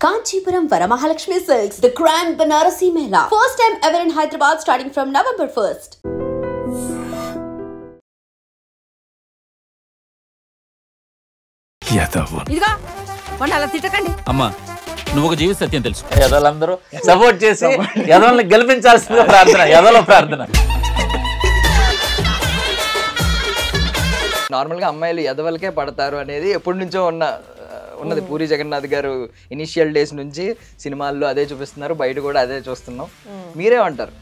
Kanchipuram Varamahalakshmi Silks, the Grand Banarasi Mela. First time ever in Hyderabad starting from November 1st. ఇదిగా వాడిని అలా తిట్టకండి అమ్మా నువ్వు ఒక జీవిత సత్యం తెలుసు యదలందరూ సపోర్ట్ చేసి యదలని గెలిపించాల్సిందిగా ప్రార్థన యదల ప్రార్థన నార్మల్ గా అమ్మాయిలు యదవలకే పడతారు అనేది ఎప్పటి నుంచో ఉన్నది పూరి జగన్నాథ్ గారు ఇనిషియల్ డేస్ నుంచి సినిమాల్లో అదే చూపిస్తున్నారు బయట కూడా అదే చూస్తున్నాం మీరేమంటారు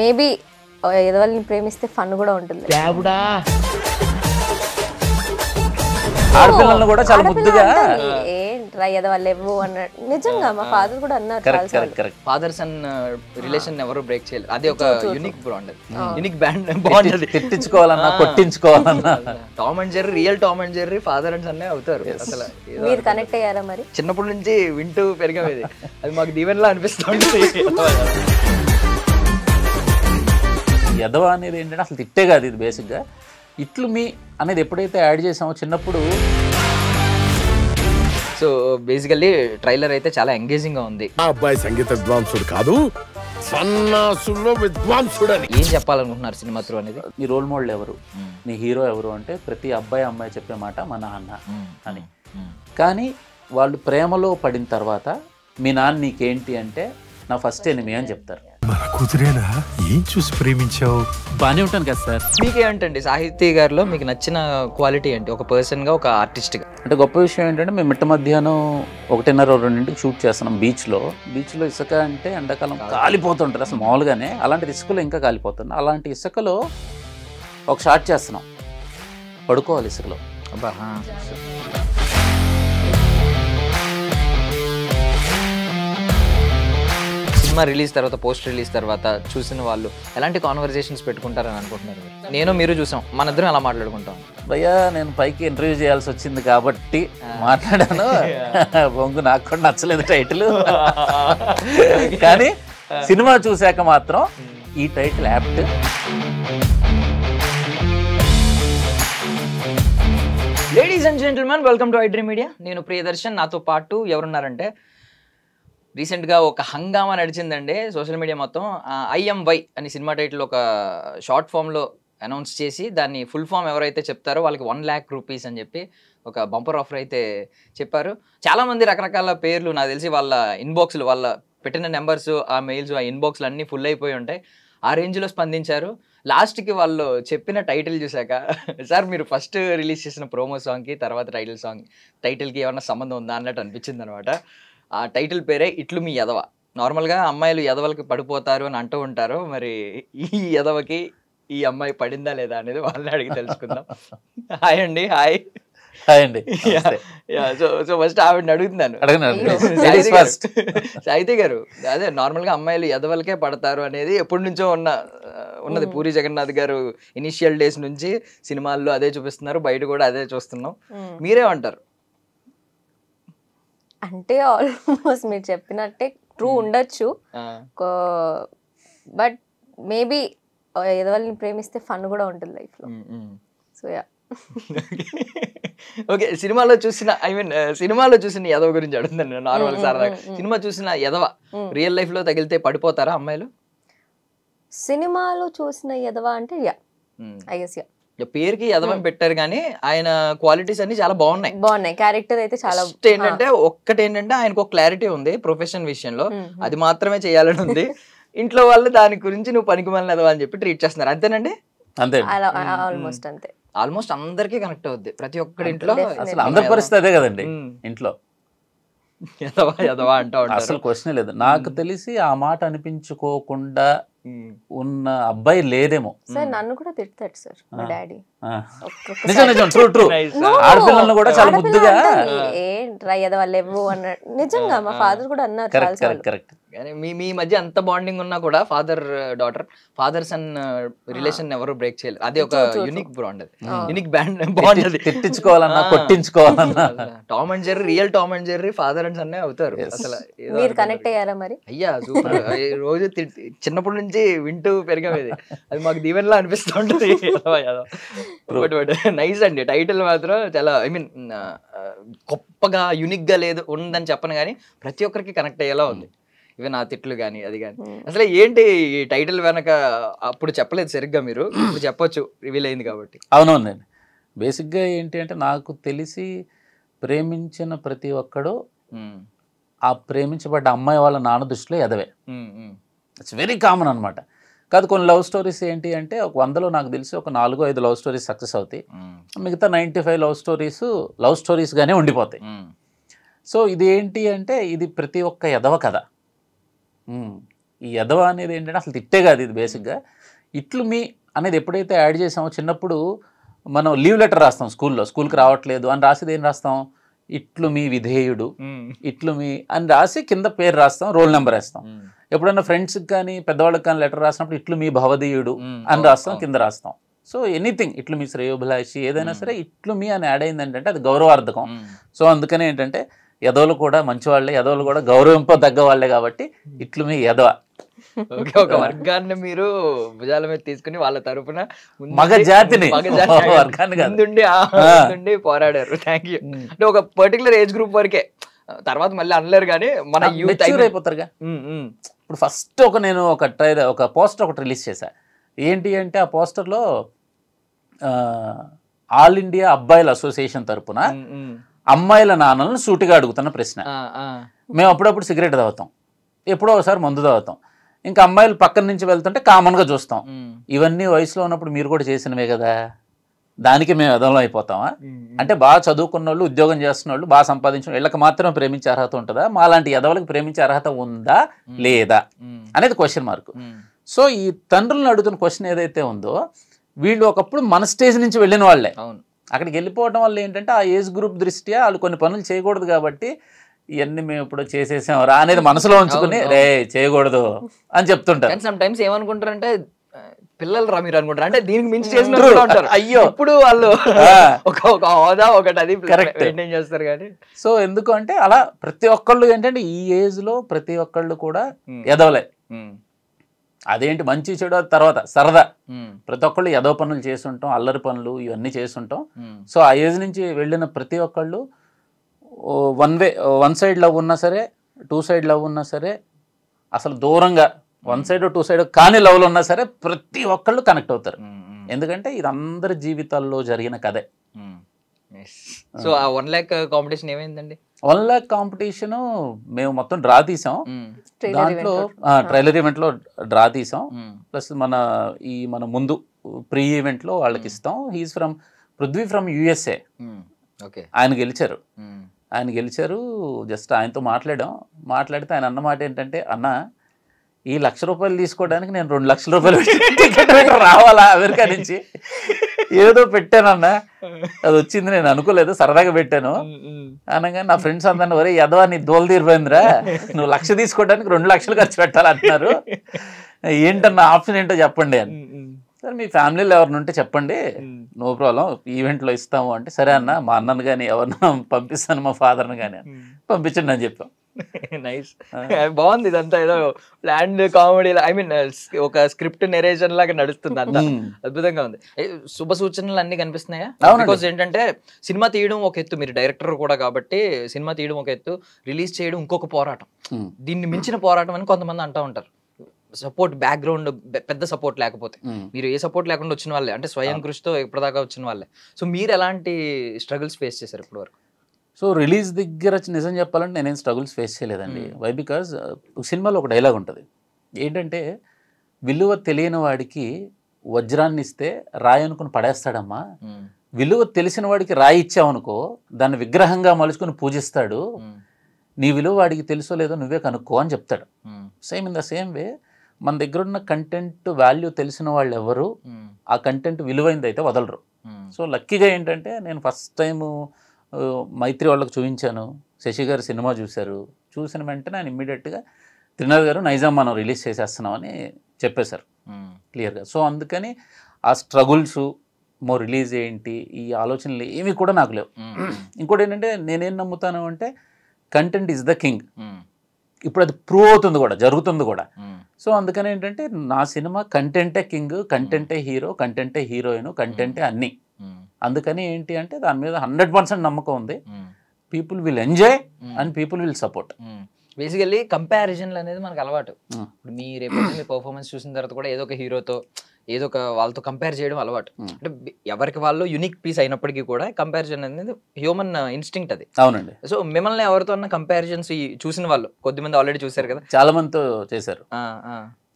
మేబీ ఎదవల్ని ప్రేమిస్తే ఫన్ కూడా ఉంటుంది ఆడపిల్లలను కూడా చాలా ముద్దుగా ఏంట్రా ఎదవాళ్ళు ఎవ్వు అన్నాడు నిజంగా మా ఫాదర్ కూడా అన్నారు ఫాదర్ సన్ రిలేషన్ ఎవరు బ్రేక్ చేయలేదు అది ఒక యూనిక్ బాండ్ యూనిక్ బాండ్ తిట్టించుకోవాలన్నా కొట్టించుకోవాలన్నా Tom and Jerry real Tom and Jerry father and son అవుతారు అసలు మీరు కనెక్ట్ అయ్యారా మరి చిన్నప్పటి నుంచి వింటూ పెరిగేది అది మాకు దీవెనలా అనిపిస్తుంది యదవ అనేది ఏంటంటే అసలు తిట్టే కాదు ఇది బేసిక్గా ఇట్లు మీ అనేది ఎప్పుడైతే యాడ్ చేసామో చిన్నప్పుడు సో బేసికల్లీ ట్రైలర్ అయితే చాలా ఎంగేజింగ్ గా ఉంది ఆ అబ్బాయి సంగీత విద్వాంసుడు కాదు సన్నాసుల్లో విద్వాంసుడు అని ఏం చెప్పాలనుకుంటున్నారు సినిమా త్రూ అనేది నీ రోల్ మోడల్ ఎవరు నీ హీరో ఎవరు అంటే ప్రతి అబ్బాయి అమ్మాయి చెప్పే మాట మా నాన్న అని కానీ వాళ్ళు ప్రేమలో పడిన తర్వాత మీ నాన్న నీకేంటి అంటే నా ఫస్ట్ ఎనిమి అని చెప్తారు మన కూతురేనా ఏం చూసి ప్రేమించావు బాగానే ఉంటాను కదా సార్ మీకేంటండి సాహితీ గారిలో మీకు నచ్చిన క్వాలిటీ ఏంటి ఒక పర్సన్ గా ఒక ఆర్టిస్ట్ గా అంటే గొప్ప విషయం ఏంటంటే మేము మిట్ట మధ్యాహ్నం 1:30-2 షూట్ చేస్తున్నాం బీచ్లో ఇసుక అంటే ఎండాకాలం కాలిపోతుంటుంది అసలు మామూలుగానే అలాంటి ఇసుకలో ఇంకా కాలిపోతుంది అలాంటి ఇసుకలో ఒక షాట్ చేస్తున్నాం పడుకోవాలి ఇసుకలో అబ్బా సినిమా రిలీజ్ తర్వాత పోస్ట్ రిలీజ్ తర్వాత చూసిన వాళ్ళు ఎలాంటి కాన్వర్జేషన్స్ పెట్టుకుంటారని అనుకుంటున్నారు నేను మీరు చూసాం మన ఇద్దరం అలా మాట్లాడుకుంటాం భయ్యా నేను పైకి ఇంటర్వ్యూ చేయాల్సి వచ్చింది కాబట్టి మాట్లాడాను బొంగు నాకు కూడా నచ్చలేదు టైటిల్ కానీ సినిమా చూశాక మాత్రం ఈ title apt ladies and gentlemen welcome to iDream media నేను ప్రియదర్శన్ నాతో పాటు ఎవరున్నారంటే రీసెంట్గా ఒక హంగామా నడిచిందండి సోషల్ మీడియా మొత్తం ఐఎంవై అని సినిమా టైటిల్ ఒక షార్ట్ ఫామ్లో అనౌన్స్ చేసి దాన్ని ఫుల్ ఫామ్ ఎవరైతే చెప్తారో వాళ్ళకి 1 lakh rupees అని చెప్పి ఒక బంపర్ ఆఫర్ అయితే చెప్పారు చాలామంది రకరకాల పేర్లు నాకు తెలిసి వాళ్ళ ఇన్బాక్స్లు వాళ్ళ పెట్టిన నెంబర్స్ ఆ మెయిల్స్ ఆ ఇన్బాక్స్లు అన్నీ ఫుల్ అయిపోయి ఉంటాయి ఆ రేంజ్లో స్పందించారు లాస్ట్కి వాళ్ళు చెప్పిన టైటిల్ చూశాక సార్ మీరు ఫస్ట్ రిలీజ్ చేసిన ప్రోమో సాంగ్కి తర్వాత టైటిల్కి ఏమన్నా సంబంధం ఉందా అన్నట్టు అనిపించింది అనమాట ఆ టైటిల్ పేరే ఇట్లు మీ యదవ నార్మల్గా అమ్మాయిలు యదవలకి పడిపోతారు అని అంటూ ఉంటారు మరి ఈ యదవకి ఈ అమ్మాయి పడిందా లేదా అనేది వాళ్ళని అడిగి తెలుసుకుందాం హాయ్ అండి హాయ్ అండి సో ఫస్ట్ ఆవిడని అడుగుతున్నాను సాహితీ గారు అదే నార్మల్గా అమ్మాయిలు యదవలకే పడతారు అనేది ఎప్పటి నుంచో ఉన్నది పూరి జగన్నాథ్ గారు ఇనిషియల్ డేస్ నుంచి సినిమాల్లో అదే చూపిస్తున్నారు బయట కూడా అదే చూస్తున్నాం మీరేమంటారు అంటే ఆల్మోస్ట్ మీరు చెప్పినట్టే ట్రూ ఉండొచ్చు బట్ మేబీ ఎదవల్ని ప్రేమిస్తే ఫన్ కూడా ఉంటుంది లైఫ్లో సో యా ఓకే సినిమాలో చూసిన యదవ గురించి అడుగుతాను నార్మల్ సార్ సినిమా చూసిన యదవ రియల్ లైఫ్ లో తగిలితే పడిపోతారా అమ్మాయిలు సినిమాలో చూసిన యదవ అంటే యా ఐ గెస్ యా పేరుకి యదవని పెట్టారు కానీ ఆయన క్వాలిటీస్ అన్ని చాలా బాగున్నాయి క్యారెక్టర్ అయితే చాలా ఏంటంటే ఆయనకు ఒక క్లారిటీ ఉంది ప్రొఫెషన్ విషయంలో అది మాత్రమే చేయాలని ఉంది ఇంట్లో వాళ్ళు దాని గురించి నువ్వు పనికిమాలిన యదవ అని చెప్పి ట్రీట్ చేస్తున్నారు అంతేనండి అంతే ఆల్మోస్ట్ అంతే ఆల్మోస్ట్ అందరికీ కనెక్ట్ అవుద్ది ప్రతి ఒక్కరి ఇంట్లో అసలు అందరి పరిస్థితి అదే కదండి ఇంట్లో యదవా అంటా ఉంటారు అసలు క్వశ్చన్ లేదు నాకు తెలిసి ఆ మాట అనిపించుకోకుండా ఉన్న అబ్బాయి లేదేమో సార్ నన్ను కూడా తిడతాడు సార్ మా డాడీ నిజం ట్రూ ఆడపిల్లలను కూడా చాలా ముద్దుగా ఏంట్రా ఎదవాళ్ళు ఎవ్వు అన్నాడు నిజంగా మా ఫాదర్ కూడా అన్నారు కరెక్ట్ కానీ మీ మధ్య అంత బాండింగ్ ఉన్నా కూడా father daughter father son relation ఎవరు బ్రేక్ చేయలేదు. అది ఒక యూనిక్ బాండ్, అది యూనిక్ బాండ్. అది తిట్టించుకోవాలన్నా కొట్టించుకోవాలన్నా Tom and Jerry, real Tom and Jerry father and సన్నే అవుతారు. అసలు మీరు కనెక్ట్ అయ్యారా మరి? అయ్యా సూపర్, రోజు చిన్నప్పటి నుంచి వింటూ పెరిగామేది, అది మాకు దీవెనలా అనిపిస్తూ ఉంటుంది. నైస్ అండి, టైటిల్ మాత్రం చాలా ఐ మీన్ గొప్పగా యూనిక్ గా లేదు ఉందని చెప్పను కానీ ప్రతి ఒక్కరికి కనెక్ట్ అయ్యేలా ఉంది. ఇవి నా తిట్లు కానీ అది కానీ. అసలు ఏంటి ఈ టైటిల్ వెనక అప్పుడు చెప్పలేదు సరిగ్గా, మీరు ఇప్పుడు చెప్పొచ్చు రివీల్ అయింది కాబట్టి. అవునవునండి. బేసిక్గా ఏంటి అంటే నాకు తెలిసి ప్రేమించిన ప్రతి ఒక్కడు ఆ ప్రేమించబడ్డ అమ్మాయి వాళ్ళ నాన్న దృష్టిలో ఎదవే. ఇట్స్ వెరీ కామన్ అనమాట. కాదు కొన్ని లవ్ స్టోరీస్ ఏంటి అంటే ఒక 100లో నాకు తెలిసి ఒక 4-5 లవ్ స్టోరీస్ సక్సెస్ అవుతాయి, మిగతా 95 లవ్ స్టోరీస్గానే ఉండిపోతాయి. సో ఇది ఏంటి అంటే ఇది ప్రతి ఒక్క ఎదవ కథ. ఈ ఎదవ అనేది ఏంటంటే అసలు తిట్టే కాదు ఇది. బేసిక్గా ఇట్లు మీ అనేది ఎప్పుడైతే యాడ్ చేసామో, చిన్నప్పుడు మనం లీవ్ లెటర్ రాస్తాం స్కూల్కి రావట్లేదు అని రాసేది ఏం రాస్తాం, ఇట్లు మీ విధేయుడు, ఇట్లు మీ అని రాసి కింద పేరు రాస్తాం, రోల్ నెంబర్ వేస్తాం. ఎప్పుడైనా ఫ్రెండ్స్కి కానీ పెద్దవాళ్ళకి కానీ లెటర్ రాసినప్పుడు ఇట్లు మీ భవదీయుడు అని రాస్తాం, కింద రాస్తాం. సో ఎనీథింగ్ ఇట్లు మీ శ్రేయోభిలాషి ఏదైనా సరే ఇట్లు మీ అని యాడ్ అయిందంటే అది గౌరవార్థకం. సో అందుకనే ఏంటంటే ఎదవలు కూడా మంచివాళ్ళే, ఎదవలు కూడా గౌరవింపదగ్గ వాళ్ళే కాబట్టి ఇట్లు మీ ఎదవ. ఒక వర్గాన్ని మీరు భుజాల మీద తీసుకుని వాళ్ళ తరపున మగ జాతిని వర్గాన్ని పోరాడారు. Thank you. అంటే ఒక పర్టికులర్ ఏజ్ గ్రూప్ వరకే, తర్వాత మళ్ళీ అనలేరు కానీ మన యూత్ అయిపోతారుగా. ఇప్పుడు ఫస్ట్ నేను ఒక పోస్టర్ ఒకటి రిలీజ్ చేశా. ఏంటి అంటే ఆ పోస్టర్లో ఆల్ ఇండియా అబ్బాయిల అసోసియేషన్ తరపున అమ్మాయిల నాన్నలను సూటిగా అడుగుతున్న ప్రశ్న. మేము అప్పుడప్పుడు సిగరెట్ తాగుతాం, ఎప్పుడో ఒకసారి మందు తాగుతాం, ఇంకా అమ్మాయిలు పక్కన నుంచి వెళ్తుంటే కామన్గా చూస్తాం. ఇవన్నీ వయసులో ఉన్నప్పుడు మీరు కూడా చేసినవే కదా, దానికి మేము ఎదవలం అయిపోతామా? అంటే బాగా చదువుకున్న వాళ్ళు, ఉద్యోగం చేస్తున్న వాళ్ళు, బాగా సంపాదించిన వీళ్ళకి మాత్రం ప్రేమించే అర్హత ఉంటుందా? మాలాంటి ఎదవలకి ప్రేమించే అర్హత ఉందా లేదా అనేది క్వశ్చన్ మార్క్. సో ఈ తండ్రులను అడుగుతున్న క్వశ్చన్ ఏదైతే ఉందో, వీళ్ళు ఒకప్పుడు మన స్టేజ్ నుంచి వెళ్ళిన వాళ్ళే. అక్కడికి వెళ్ళిపోవడం వల్ల ఏంటంటే ఆ ఏజ్ గ్రూప్ దృష్ట్యా వాళ్ళు కొన్ని పనులు చేయకూడదు కాబట్టి ఇవన్నీ మేము ఇప్పుడు చేసేసాం రా అనేది మనసులో ఉంచుకుని రే చేయకూడదు అని చెప్తుంటారు. సమ్ టైమ్స్ ఏమనుకుంటారంటే పిల్లలు రా మీరు అనుకుంటారు, అంటే దీనికి మించి చేసిన ఉంటారు. అయ్యో ఇప్పుడు వాళ్ళు ఒక హోదా ఒకటి అది మెయింటైన్ చేస్తారు కానీ. సో ఎందుకు అంటే అలా ప్రతి ఒక్కళ్ళు ఏంటంటే ఈ ఏజ్ లో ప్రతి ఒక్కళ్ళు కూడా ఎదవలే. అదేంటి మంచి చెడు తర్వాత సరదా, ప్రతి ఒక్కళ్ళు ఎదవ పనులు చేస్తుంటాం, అల్లరి పనులు ఇవన్నీ చేస్తుంటాం. సో ఆ ఏజ్ నుంచి వెళ్ళిన ప్రతి ఒక్కళ్ళు వన్ సైడ్ లవ్ ఉన్నా సరే, 2 సైడ్ లవ్ ఉన్నా సరే, అసలు దూరంగా 1 సైడ్ 2 సైడ్ కానీ లవ్లు ఉన్నా సరే ప్రతి ఒక్కళ్ళు కనెక్ట్ అవుతారు. ఎందుకంటే ఇది అందరి జీవితాల్లో జరిగిన కథే. సో ఆ 1 lakh కాంపిటీషన్ ఏమైందండి? 1 lakh కాంపిటీషన్ మేము మొత్తం డ్రా తీసాం. దాంట్లో ట్రైలర్ ఈవెంట్లో డ్రా తీసాం, ప్లస్ మన ముందు ప్రీ ఈవెంట్లో వాళ్ళకి ఇస్తాం. He is from Prithvi from USA. ఆయన గెలిచారు. జస్ట్ ఆయనతో మాట్లాడితే ఆయన అన్నమాట ఏంటంటే, అన్న ఈ ₹1,00,000 తీసుకోవడానికి నేను ₹2,00,000 టికెట్ రావాలా అమెరికా నుంచి? ఏదో పెట్టానన్నా, అది వచ్చింది, నేను అనుకోలేదు, సరదాగా పెట్టాను అనగా నా ఫ్రెండ్స్ అందరిని వరే ఎదవా నీ దోలు తీరిపోయిందిరా, నువ్వు 1,00,000 తీసుకోవడానికి 2,00,000 ఖర్చు పెట్టాలంటున్నారు, ఏంటన్నా ఆప్షన్ ఏంటో చెప్పండి అని. సరే మీ ఫ్యామిలీలో ఎవరిని ఉంటే చెప్పండి, నో ప్రాబ్లం ఈవెంట్లో ఇస్తాము అంటే, సరే అన్న మా అన్నను కానీ ఎవరినో పంపిస్తాను, మా ఫాదర్ని కానీ పంపించండి అని చెప్పాం. నైస్, బాగుంది ఇదంతా, ఏదో ప్లాన్డ్ కామెడీ, ఐ మీన్ ఒక స్క్రిప్ట్ నెరేషన్ లాగా నడుస్తుంది అంతా, అద్భుతంగా ఉంది. శుభ సూచనలు అన్ని కనిపిస్తున్నాయా? బికాస్ ఏంటంటే సినిమా తీయడం ఒక ఎత్తు, మీరు డైరెక్టర్ కూడా కాబట్టి సినిమా తీయడం ఒక ఎత్తు, రిలీజ్ చేయడం ఇంకొక పోరాటం, దీన్ని మించిన పోరాటం అని కొంతమంది అంటూ ఉంటారు. సపోర్ట్ బ్యాక్గ్రౌండ్ పెద్ద సపోర్ట్ లేకపోతే, మీరు ఏ సపోర్ట్ లేకుండా వచ్చిన వాళ్ళే, అంటే స్వయం కృషితో ఇప్పటిదాకా వచ్చిన వాళ్ళే. సో మీరు ఎలాంటి స్ట్రగుల్స్ ఫేస్ చేశారు ఇప్పటి వరకు? సో రిలీజ్ దగ్గర నిజం చెప్పాలంటే నేనేం స్ట్రగుల్స్ ఫేస్ చేయలేదండి. వై బికాజ్ సినిమాలో ఒక డైలాగ్ ఉంటుంది ఏంటంటే, విలువ తెలియని వాడికి వజ్రాన్ని ఇస్తే రాయి అనుకుని పడేస్తాడమ్మా, విలువ తెలిసిన వాడికి రాయి ఇచ్చావనుకో దాన్ని విగ్రహంగా మలుచుకుని పూజిస్తాడు, నీ విలువ వాడికి తెలుసో లేదో నువ్వే కనుక్కో అని చెప్తాడు. Same in the same way మన దగ్గర ఉన్న కంటెంట్ వాల్యూ తెలిసిన వాళ్ళు ఎవరు ఆ కంటెంట్ విలువైంది అయితే వదలరు. సో లక్కీగా ఏంటంటే నేను ఫస్ట్ టైము మైత్రి వాళ్ళకి చూపించాను, శశి గారు సినిమా చూశారు, చూసిన వెంటనే ఆయన ఇమ్మీడియట్గా త్రినాథ్ గారు నైజాం మనం రిలీజ్ చేసేస్తున్నామని చెప్పేశారు క్లియర్గా. సో అందుకని ఆ స్ట్రగుల్స్ రిలీజ్ ఏంటి ఈ ఆలోచనలు ఏమి కూడా నాకు లేవు. ఇంకోటి ఏంటంటే నేనేం నమ్ముతాను అంటే కంటెంట్ ఈజ్ ద కింగ్. ఇప్పుడు అది ప్రూవ్ అవుతుంది కూడా, జరుగుతుంది కూడా. సో అందుకని ఏంటంటే నా సినిమా కంటెంటే కింగ్, కంటెంటే హీరో, కంటెంటే హీరోయిన్, కంటెంటే అన్నీ. అందుకని ఏంటి అంటే దాని మీద 100% నమ్మకం ఉంది. People will enjoy and people will support. Basically కంపారిజన్లు అనేది మనకు అలవాటు. ఇప్పుడు మీ రేపు మీ పర్ఫార్మెన్స్ చూసిన తర్వాత కూడా ఏదో ఒక హీరోతో ఏదో ఒక వాళ్ళతో కంపేర్ చేయడం అలవాటు. అంటే ఎవరికి వాళ్ళు యూనిక్ పీస్ అయినప్పటికీ కూడా కంపారిజన్ అనేది హ్యూమన్ ఇన్స్టింక్ట్ అది. అవునండి. సో మిమ్మల్ని ఎవరితో అన్న కంపారిజన్స్ చూసిన వాళ్ళు కొద్దిమంది ఆల్రెడీ చూసారు కదా, చాలా మందితో చేశారు,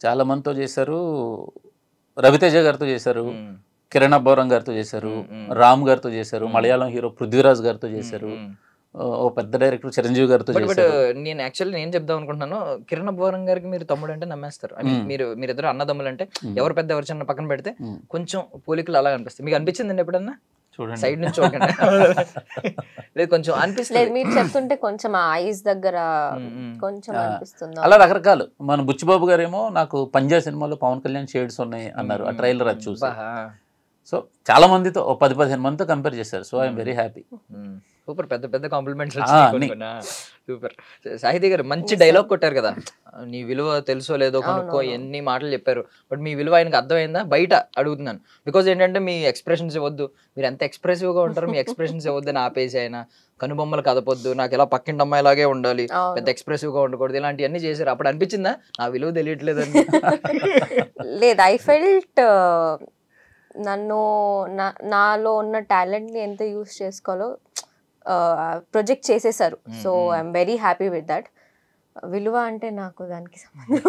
చాలా మందితో చేశారు. రవితేజ గారితో చేశారు, కిరణ్ అబ్బవరం గారితో చేశారు, రామ్ గారితో చేశారు, మలయాళం హీరో పృథ్వీరాజ్ గారితో చేశారు, ఓ పెద్ద డైరెక్టర్ చిరంజీవి గారితో చేశారు. నేను యాక్చువల్లీ నేను చెప్దాం అనుకుంటున్నాను, కిరణ్ అబ్బవరం గారికి మీరు తమ్ముడు అంటే నమ్మేస్తారు. మీరిద్దరు అన్నదమ్ములు అంటే ఎవరు పెద్ద ఎవరు చిన్న పక్కన పెడితే కొంచెం పోలికలు అలా అనిపిస్తాయి. మీకు అనిపించింది ఎప్పుడన్నా? చూడండి సైడ్ నుంచి చూడకండి, లేదు కొంచెం అనిపిస్తుంది. మీరు చెప్తుంటే కొంచెం ఐస్ దగ్గర కొంచెం అనిపిస్తుంది. అలా రకరకాలు. మన బుచ్చిబాబు గారేమో నాకు పంజా సినిమాలో పవన్ కళ్యాణ్ షేడ్స్ ఉన్నాయి అన్నారు, ఆ ట్రైలర్ అది చూసి. సో చాలా మందితో 10-15 మందితో కంపేర్ చేశారు. So I'm very happy. Super, పెద్ద పెద్ద కాంప్లిమెంట్స్. సూపర్. సాహితీ గారు మంచి డైలాగ్ కొట్టారు కదా, నీ విలువ తెలుసో లేదో కనుక్కో, ఎన్ని మాటలు చెప్పారు. బట్ మీ విలువ ఆయనకు అర్థమైందా? బయట అడుగుతున్నాను. బికాజ్ ఏంటంటే మీ ఎక్స్ప్రెషన్స్ ఇవ్వద్దు, మీరు ఎంత ఎక్స్ప్రెసివ్గా ఉంటారు, మీ ఎక్స్ప్రెషన్స్ ఇవ్వద్దు అని ఆపేసి ఆయన కనుబొమ్మలు కదపొద్దు, నాకు ఇలా పక్కింటి అమ్మాయిలాగే ఉండాలి, పెద్ద ఎక్స్ప్రెసివ్గా ఉండకూడదు, ఇలాంటివన్నీ చేశారు. అప్పుడు అనిపించిందా నా విలువ తెలియట్లేదని? లేదు, ఐ ఫెల్ట్ నన్ను నాలో ఉన్న టాలెంట్ని ఎంత యూస్ చేసుకోవాలో ప్రొజెక్ట్ చేసేసారు. So I'm very happy with that. విలువ అంటే నాకు దానికి సంబంధం.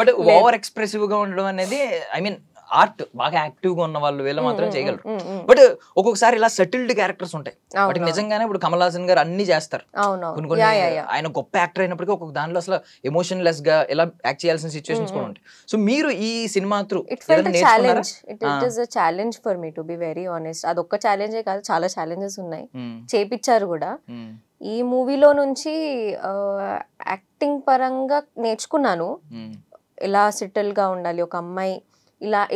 బట్ ఓవర్ ఎక్స్ప్రెసివ్ గా ఉండడం అనేది, ఐ మీన్ ఆర్ట్ బాగా యాక్టివ్ గా ఉన్న వాళ్ళు వీళ్ళు మాత్రం చేయగలరు. బట్ ఒక్కొక్కసారి ఇలా సెటిల్డ్ క్యారెక్టర్స్ ఉంటాయి, వాటికి నిజంగానే ఇప్పుడు కమల్ హాసన్ గారు అన్ని చేస్తారు. కొన్ని కొన్ని ఆయన గొప్ప యాక్టర్ అయినప్పటికీ ఒక్కొక్క దానిలో అసలు ఎమోషన్లెస్ గా ఇలా యాక్ట్ చేయాల్సిన సిచ్యువేషన్స్ కూడా ఉంటాయి. సో మీరు ఈ cinema through it is a challenge for me to be very honest. అదొక్క ఛాలెంజే కాదు, చాలా ఛాలెంజెస్ ఉన్నాయి, చేపించారు కూడా. ఈ మూవీలో నుంచి యాక్టింగ్ పరంగా నేర్చుకున్నాను, ఇలా సెటిల్ గా ఉండాలి ఒక అమ్మాయి,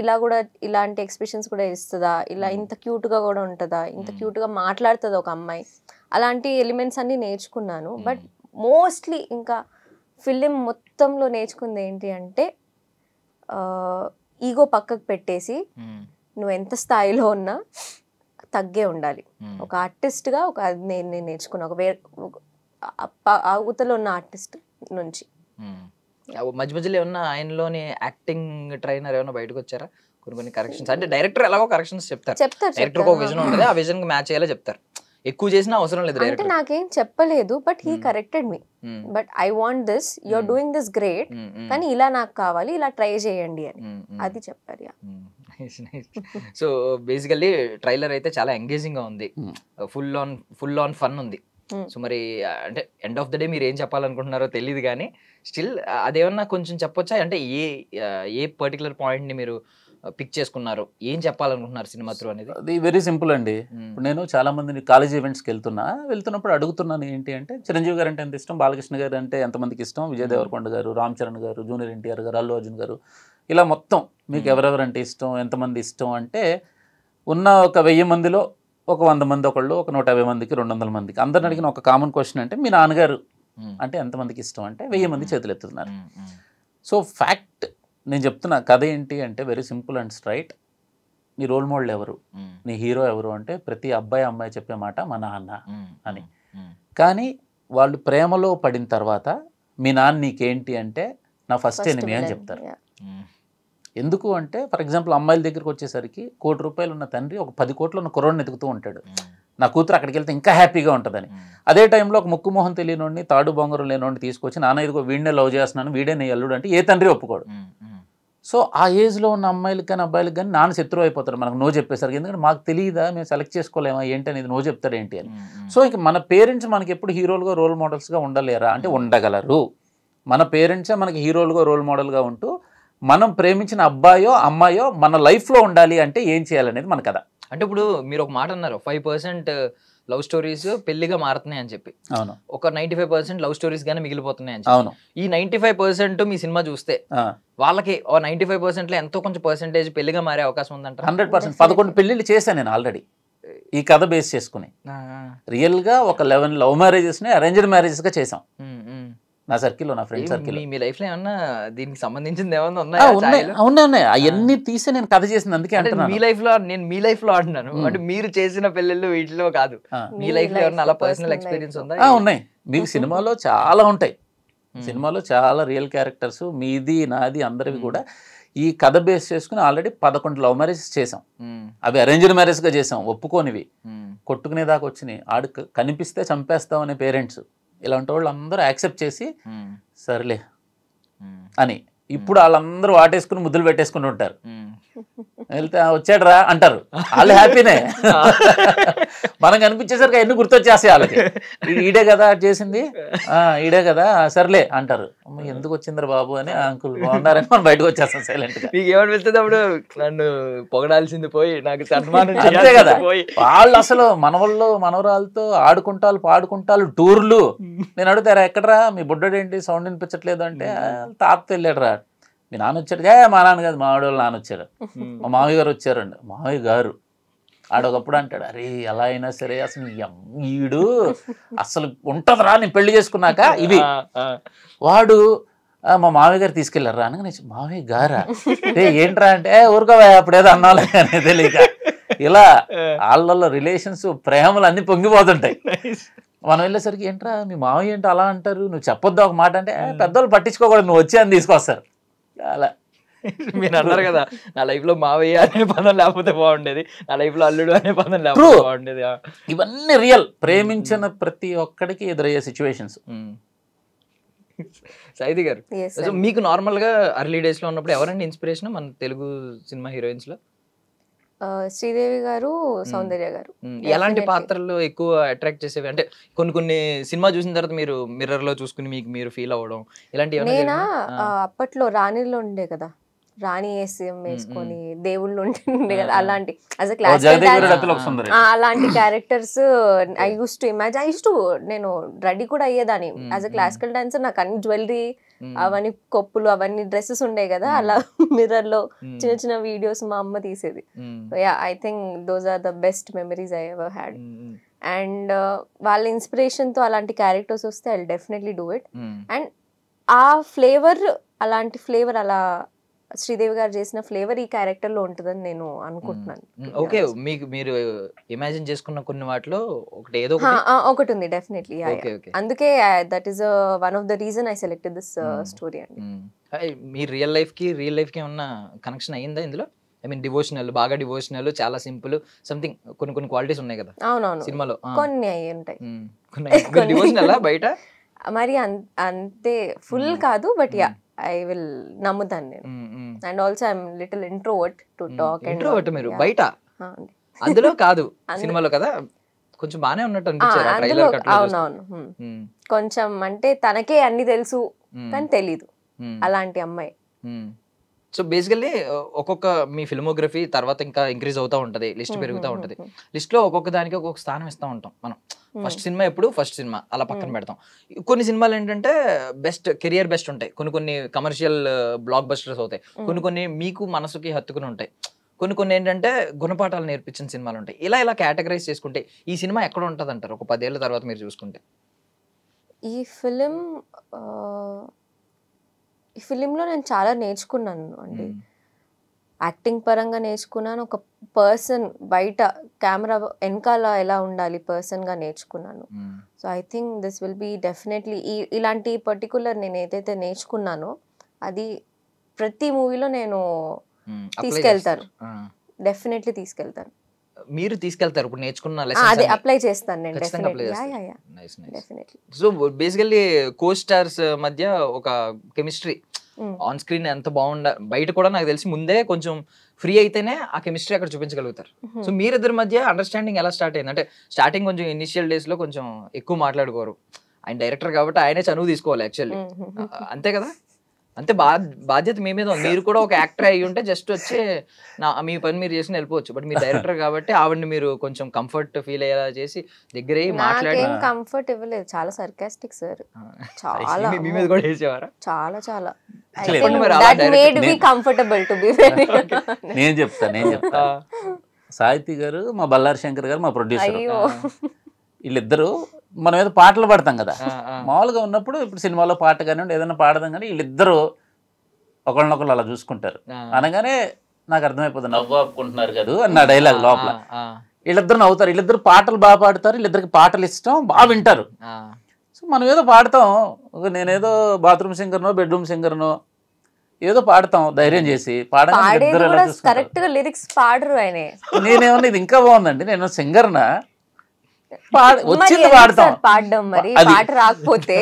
ఇలా కూడా ఇలాంటి ఎక్స్ప్రెషన్స్ కూడా ఇస్తుందా, ఇలా ఇంత క్యూట్ గా కూడా ఉంటుందా, ఇంత క్యూట్ గా మాట్లాడుతుంది ఒక అమ్మాయి, అలాంటి ఎలిమెంట్స్ అన్ని నేర్చుకున్నాను. బట్ మోస్ట్లీ ఇంకా ఫిలిం మొత్తంలో నేర్చుకుంది ఏంటి అంటే ఈగో పక్కకు పెట్టేసి నువ్వు ఎంత స్థాయిలో ఉన్నా తగ్గే ఉండాలి. ఒక ఆర్టిస్ట్గా నేను నేర్చుకున్నా, అవతల ఉన్న ఆర్టిస్ట్ నుంచి. మధ్య మధ్యలో ఏమన్నా ఆయనలోని యాక్టింగ్ ట్రైనర్ ఏమైనా బయటకు వచ్చారా? కొన్ని కరెక్షన్స్ అంటే డైరెక్టర్ ఎలాగో కరెక్షన్స్ చెప్తారు, డైరెక్టర్ ఒక విజన్ ఉంటుంది, ఆ విజన్ కి మ్యాచ్ అయ్యేలా చెప్తారు. ఎక్కువ చేసినా అవసరం లేదు అంటే నాకేం చెప్పలేదు, but he corrected me. But I want this, you're doing this great, కానీ ఇలా నాకు కావాలి, ఇలా ట్రై చేయండి అని అది చెప్పారు. సో బేసికల్లీ ట్రైలర్ అయితే చాలా ఎంగేజింగ్ గా ఉంది, ఫుల్ ఆన్ ఫన్ ఉంది. సో మరి అంటే ఎండ్ ఆఫ్ ద డే మీరు ఏం చెప్పాలనుకుంటున్నారో తెలియదు, కానీ స్టిల్ అదేమన్నా కొంచెం చెప్పొచ్చా? అంటే ఏ పర్టికులర్ పాయింట్ ని మీరు పిక్ చేసుకున్నారు, ఏం చెప్పాలనుకుంటున్నారు సినిమా త్రూ అనేది? అది వెరీ సింపుల్ అండి. ఇప్పుడు నేను చాలా మందిని కాలేజ్ ఈవెంట్స్కి వెళ్తున్నప్పుడు అడుగుతున్నాను ఏంటి అంటే, చిరంజీవి గారు అంటే ఎంత ఇష్టం, బాలకృష్ణ గారు అంటే ఎంతమందికి ఇష్టం, విజయ్ దేవరకొండ గారు, రామ్ చరణ్ గారు, జూనియర్ ఎన్టీఆర్ గారు, అల్లు అర్జున్ గారు, ఇలా మొత్తం మీకు ఎవరెవరంటే ఇష్టం, ఎంతమంది ఇష్టం అంటే, ఉన్న ఒక 1000 మందిలో ఒక 100 మంది ఒకళ్ళు, ఒక 150 మందికి, 200 మందికి, అందరిని అడిగిన ఒక కామన్ క్వశ్చన్ అంటే, మీ నాన్నగారు అంటే ఎంతమందికి ఇష్టం అంటే 1000 మంది చేతులు ఎత్తుతున్నారు. సో ఫ్యాక్ట్ నేను చెప్తున్నా కథ ఏంటి అంటే వెరీ సింపుల్ అండ్ స్ట్రైట్. నీ రోల్ మోడల్ ఎవరు, నీ హీరో ఎవరు అంటే ప్రతి అబ్బాయి అమ్మాయి చెప్పే మాట మా నాన్న అని. కానీ వాళ్ళు ప్రేమలో పడిన తర్వాత మీ నాన్న నీకేంటి అంటే నా ఫస్ట్ ఎనిమి అని చెప్తారు. ఎందుకు అంటే ఫర్ ఎగ్జాంపుల్ అమ్మాయిల దగ్గరికి వచ్చేసరికి 1 కోటి రూపాయలు ఉన్న తండ్రి ఒక 10 కోట్లు ఉన్న కుర్రోడిని ఎదుగుతూ ఉంటాడు, నా కూతురు అక్కడికి వెళ్తే ఇంకా హ్యాపీగా ఉంటుందని. అదే టైంలో ఒక ముక్కు మొహం తెలియనోడిని, తాడు బొంగరం లేనోడిని తీసుకొచ్చి నాన్న ఇదిగో వీడినే లవ్ చేస్తున్నాను, వీడే నీ అల్లుడు అంటే ఏ తండ్రి ఒప్పుకోడు. సో ఆ ఏజ్లో ఉన్న అమ్మాయిలకు కానీ అబ్బాయిలకు కానీ నాన్న శత్రువు అయిపోతారు మనకు నో చెప్పేసరికి. ఎందుకంటే మాకు తెలియదా, మేము సెలెక్ట్ చేసుకోలేమా ఏంటి అనేది నో చెప్తారు ఏంటి అని. సో ఇంక మన పేరెంట్స్ మనకి ఎప్పుడు హీరోలుగా రోల్ మోడల్స్గా ఉండలేరా అంటే ఉండగలరు. మన పేరెంట్సే మనకి హీరోలుగా రోల్ మోడల్గా ఉంటూ మనం ప్రేమించిన అబ్బాయో అమ్మాయో మన లైఫ్లో ఉండాలి అంటే ఏం చేయాలనేది మన కథ. అంటే ఇప్పుడు మీరు ఒక మాట అన్నారు, 5% లవ్ స్టోరీస్ పెళ్లిగా మారుతున్నాయి అని చెప్పి, అవును ఒక 95% లవ్ స్టోరీస్ గానే మిగిలిపోతున్నాయి అని చెప్పి. అవును ఈ 95% మీ సినిమా చూస్తే వాళ్ళకి 95% లో ఎంతో కొంచెం పర్సెంటేజ్ పెళ్లిగా మారే అవకాశం ఉందంటారు. 100%. 11 పెళ్లిళ్ళు చేశాను నేను ఆల్రెడీ ఈ కథ బేస్ చేసుకుని. రియల్ గా ఒక 11 లవ్ మ్యారేజెస్ ని అరేంజ్డ్ మ్యారేజెస్ గా చేసాం నా సర్కిల్లో, నా ఫ్రెండ్ సర్కిల్. మీ లైఫ్ లో ఏమన్నా దీనికి సంబంధించింది ఏమన్నా ఉన్నాయా? ఉన్నాయి అవన్నీ తీసే నేను కథ చేసింది, అందుకే అంటున్నాను. మీ లైఫ్ లో నేను మీ లైఫ్ లో అంటున్నాను, అంటే మీరు చేసిన పెళ్ళిళ్ళు వీటిలో కాదు, మీ లైఫ్ లో ఏమన్నా అలా పర్సనల్ ఎక్స్పీరియన్స్ ఉందా? ఉన్నాయి. మీకు సినిమాలో చాలా ఉంటాయి, సినిమాలో చాలా రియల్ క్యారెక్టర్స్ మీది నాది అందరివి కూడా ఈ కథ బేస్ చేసుకుని ఆల్రెడీ 11 లవ్ మ్యారేజెస్ చేసాం. అవి అరేంజ్డ్ మ్యారేజ్ గా చేసాం, ఒప్పుకోనివి, కొట్టుకునేదాకా వచ్చినాయి. ఆడు కనిపిస్తే చంపేస్తాం అనే పేరెంట్స్, ఇలాంటి వాళ్ళు అందరూ యాక్సెప్ట్ చేసి సర్లే అని ఇప్పుడు వాళ్ళందరూ వాటేసుకుని ముద్దులు పెట్టేసుకుని ఉంటారు. వెళ్తే వచ్చాడు రా అంటారు, వాళ్ళు హ్యాపీనే. మనం కనిపించేసరికి అవన్నీ గుర్తొచ్చేస్తాయి వాళ్ళకి. ఈడే కదా చేసింది, ఈడే కదా సర్లే అంటారు. ఎందుకు వచ్చిందిరా బాబు అని అంకుల్ బాగున్నారని మనం బయటకు వచ్చేస్తాం సైలెంట్ గా. మీకు ఏమనిపిస్తుంది అప్పుడు? నన్ను పొగడాల్సింది పోయి నాకు సన్మానం అంతే కదా. వాళ్ళు అసలు మనవాళ్ళు మనవరాలతో ఆడుకుంటారు పాడుకుంటారు టూర్లు. నేను అడుగుతారా ఎక్కడరా మీ బుడ్డోడు ఏంటి సౌండ్ వినిపించట్లేదు అంటే తాత వెళ్ళాడు రా. మీ నాన్న వచ్చాడు? మా నాన్న కాదు, మా ఆడవాళ్ళు నాన్న వచ్చాడు, మా మామయ్య గారు వచ్చారండి. మామయ్య గారు ఆడొకప్పుడు అంటాడు, అరే ఎలా అయినా సరే అసలు ఈడు అసలు ఉంటదిరా నేను పెళ్లి చేసుకున్నాక ఇవి. వాడు మా మామయ్య గారు తీసుకెళ్లారా అనగా మామయ్య గారా ఏంట్రా అంటే ఊరుకోవా అప్పుడేదో అన్నాలే అనేది తెలియక ఇలా వాళ్ళలో రిలేషన్స్ ప్రేమలు అన్ని పొంగిపోతుంటాయి. మనం వెళ్ళేసరికి ఏంట్రా మీ మామయ్య ఏంటో అలా అంటారు, నువ్వు చెప్పొద్దు ఒక మాట అంటే పెద్దోళ్ళు పట్టించుకోకూడదు, నువ్వు వచ్చి అని తీసుకొస్తారు. అలా మీరు అన్నారు కదా, నా లైఫ్ లో మావయ్య అనే పదం లేకపోతే బాగుండేది, నా లైఫ్ లో అల్లుడు అనే పదం లేకపోతే బాగుండేది. ఇవన్నీ రియల్, ప్రేమించిన ప్రతి ఒక్కడికి ఎదురయ్యే సిచ్యువేషన్స్. సైది గారు, మీకు నార్మల్ గా అర్లీ డేస్ లో ఉన్నప్పుడు ఎవరండి ఇన్స్పిరేషన్ మన తెలుగు సినిమా హీరోయిన్స్ లో? శ్రీదేవి గారు, సౌందర్య గారు. ఎలాంటి పాత్రలు ఎక్కువ అట్రాక్ట్ చేసేవి? అంటే కొన్ని సినిమా చూసిన తర్వాత మీరు మిర్రర్ లో చూసుకుని మీకు మీరు ఫీల్ అవ్వడం ఇలాంటి? నేనా అప్పట్లో రాణిలో ఉండే కదా, రాణి వేసుకొని దేవుళ్ళు ఉండే కదా, అలాంటి యాజ్ అ క్లాసికల్ అలాంటి characters I use to imagine. నేను రెడీ కూడా అయ్యేదాన్ని యాజ్ అ క్లాసికల్ డాన్సర్. నాకు అన్ని జ్యువెలరీ అవన్నీ కొప్పులు అవన్నీ డ్రెస్సెస్ ఉండే కదా, అలా మిర్రర్ లో చిన్న చిన్న వీడియోస్ మా అమ్మ తీసేది. I think those are the best memories I ever had. And వాళ్ళ ఇన్స్పిరేషన్ తో అలాంటి క్యారెక్టర్స్ వస్తే I will definitely do it. And ఆ ఫ్లేవర్, అలాంటి ఫ్లేవర్, అలా శ్రీదేవి గారు చేసిన ఫ్లేవర్ ఈ క్యారెక్టర్ లో ఉంటుందని నేను అనుకుంటున్నాను. ఓకే, మీకు మీరు ఇమాజిన్ చేసుకున్న కొన్ని వాటిలో ఒకటి ఏదో ఒకటి ఉంది డెఫినెట్లీ. అందుకే that is one of the reason I selected this story అండి. మీ రియల్ లైఫ్ కి ఏమన్నా కనెక్షన్ అయ్యిందా ఇందులో? ఐ మీన్ డివోషనల్, బాగా డివోషనల్, చాలా సింపుల్, సంథింగ్ కొన్ని క్వాలిటీస్ ఉన్నాయి కదా అవునవును సినిమాలో, కొన్ని అయ్యి ఉంటాయి. డివోషనల్ బయట మరి అంతే ఫుల్ కాదు, బట్ యా I will నమ్ముతాను నేను. And also I'm little introvert to talk. Introvert మీరు బయట, అందులో కాదు సినిమాలో కదా కొంచెం బానే ఉన్నట్టు అనిపించారు. అవునవును, కొంచెం అంటే తనకే అన్ని తెలుసు కానీ తెలీదు అలాంటి అమ్మాయి. సో బేసికల్లీ ఒక్కొక్క మీ ఫిల్మోగ్రఫీ తర్వాత ఇంకా ఇంక్రీజ్ అవుతూ ఉంటుంది, లిస్ట్ పెరుగుతూ ఉంటుంది. లిస్ట్ లో ఒక్కొక్క దానికి ఒక్కొక్క స్థానం ఇస్తూ ఉంటాం మనం. ఫస్ట్ సినిమా ఎప్పుడు ఫస్ట్ సినిమా అలా పక్కన పెడతాం. కొన్ని సినిమాలు ఏంటంటే బెస్ట్ కెరియర్ బెస్ట్ ఉంటాయి, కొన్ని కమర్షియల్ బ్లాక్ బస్టర్స్ అవుతాయి, కొన్ని మీకు మనసుకి హత్తుకుని ఉంటాయి, కొన్ని ఏంటంటే గుణపాఠాలు నేర్పించిన సినిమాలు ఉంటాయి. ఇలా కేటగరైజ్ చేసుకుంటే ఈ సినిమా ఎక్కడ ఉంటుంది అంటారు ఒక 10 ఏళ్ల తర్వాత మీరు చూసుకుంటే? ఈ ఫిలింలో నేను చాలా నేర్చుకున్నాను అండి. యాక్టింగ్ పరంగా నేర్చుకున్నాను, ఒక పర్సన్ బయట కెమెరా వెనకాల ఎలా ఉండాలి పర్సన్గా నేర్చుకున్నాను. So I think this will be definitely ఇలాంటి పర్టికులర్ నేను ఏదైతే నేర్చుకున్నానో అది ప్రతి మూవీలో నేను తీసుకెళ్తాను, డెఫినెట్లీ తీసుకెళ్తాను. మీరు తీసుకెళ్తారు ఇప్పుడు నేర్చుకున్న అదే అప్లై చేస్తాను నేను డెఫినెట్లీ. సో బేసికల్లీ కో స్టార్స్ మధ్య ఒక కెమిస్ట్రీ ఆన్ స్క్రీన్ ఎంత బయట కూడా నాకు తెలిసి ముందే కొంచెం ఫ్రీ అయితేనే ఆ కెమిస్ట్రీ అక్కడ చూపించగలుగుతారు. సో మీరిద్దరి మధ్య అండర్స్టాండింగ్ ఎలా స్టార్ట్ అయింది? అంటే స్టార్టింగ్ కొంచెం ఇనిషియల్ డేస్ లో కొంచెం ఎక్కువ మాట్లాడుకోరు, ఆయన డైరెక్టర్ కాబట్టి ఆయనే చనువు తీసుకోవాలి యాక్చువల్లీ, అంతే కదా? అంతే బాధ్యత మీ మీద ఉంది. మీరు కూడా ఒక యాక్టర్ అయ్యి ఉంటే జస్ట్ వచ్చి మీ పని మీరు చేసి వెళ్ళిపోవచ్చు. బట్ మీరు డైరెక్టర్ కాబట్టి ఆవిడని మీరు కొంచెం కంఫర్ట్ ఫీల్ అయ్యేలా చేసి దగ్గరే మాట్లాడి. కంఫర్ట్ ఇవ్వలేదు, చాలా సర్కాస్టిక్ సార్, చాలా మీ మీద కూడా వేసేవారా? చాలా చాలా కంఫర్టబుల్ టు బి వెరీ. నేను చెప్తా సాహితీ గారు, మా బల్లారి శంకర్ గారు, మా ప్రొడ్యూసర్, వీళ్ళిద్దరూ మనం ఏదో పాటలు పాడతాం కదా మామూలుగా ఉన్నప్పుడు. ఇప్పుడు సినిమాలో పాట కానివ్వండి ఏదైనా పాడదాం కానీ వీళ్ళిద్దరూ ఒకళ్ళనొకళ్ళు అలా చూసుకుంటారు. అనగానే నాకు అర్థమైపోతుంది నవ్వు ఆపుకుంటున్నారు కదా అన్న డైలాగ్ లోపల. వీళ్ళిద్దరు నవ్వుతారు, వీళ్ళిద్దరు పాటలు బాగా పాడతారు, వీళ్ళిద్దరికి పాటలు ఇష్టం, బాగా వింటారు. సో మనం ఏదో పాడతాం, నేనేదో బాత్రూమ్ సింగర్నో బెడ్రూమ్ సింగర్నో ఏదో పాడతాం ధైర్యం చేసి. కరెక్ట్ గా లిరిక్స్ పాడరు ఆయన. నేనేమన్నా ఇది ఇంకా బాగుందండి, నేను సింగర్నా వచ్చింది పాడతాం, పాడడం మరి పాట రాకపోతే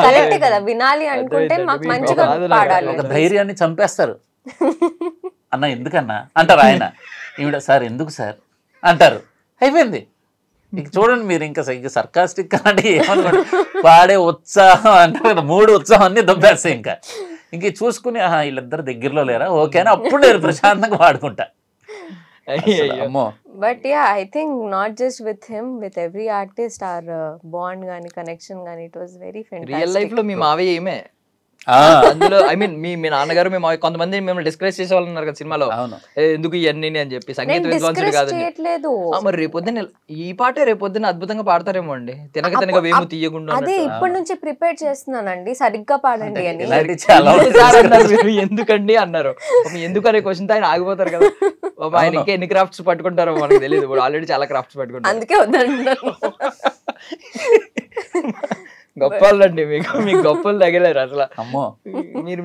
కరెక్ట్ కదా, వినాలి అనుకుంటే మాకు మంచిగా పాడాలి. ఒక ధైర్యాన్ని చంపేస్తారు. అన్న ఎందుకన్నా అంటారు ఆయన, ఈవిడ సార్ ఎందుకు సార్ అంటారు, అయిపోయింది. ఇంక చూడండి మీరు ఇంకా సర్కాస్టిక్ అంటే ఏమనుకోండి, పాడే ఉత్సాహం అంటే మూడు ఉత్సాహం అన్ని దొబ్బేస్తాయి. ఇంక చూసుకుని వీళ్ళిద్దరు దగ్గరలో లేరా ఓకే అని అప్పుడు నేను ప్రశాంతంగా వాడుకుంటా. But ya I think not just with him, with every artist or bond గానీ కనెక్షన్ గానీ it was very fantastic. Real life లో మీ మావయ్య ఏమే అందులో, ఐ మీన్ మీ నాన్నగారు మీ మావయ్య కొంతమంది మిమ్మల్ని డిస్కరేజ్ చేసే వాళ్ళు ఉన్నారు కదా సినిమాలో, ఎందుకు ఇవన్నీ అని చెప్పి, సంగీత విద్వాంసుడు కాదని. మరి రేపొద్దున ఈ పాటే రేపొద్దున అద్భుతంగా పాడతారేమో అండి, తినక తినక వేము తీయకుండా. అదే ఇప్పటి నుంచి ప్రిపేర్ చేస్తున్నానండి, సరిగ్గా పాడండి అని. ఎందుకండి అన్నారు, ఎందుకు అనే క్వశ్చన్ తో ఆయన ఆగిపోతారు కదా. ఆయన ఇంకా ఎన్ని క్రాఫ్ట్స్ పట్టుకుంటారో మనకు తెలియదు, ఇప్పుడు ఆల్రెడీ చాలా క్రాఫ్ట్స్ పట్టుకుంటారు. అందుకే వద్దంటున్నారు. గొప్పలండి మీకు గొప్పలు తగిలేరు అసలు.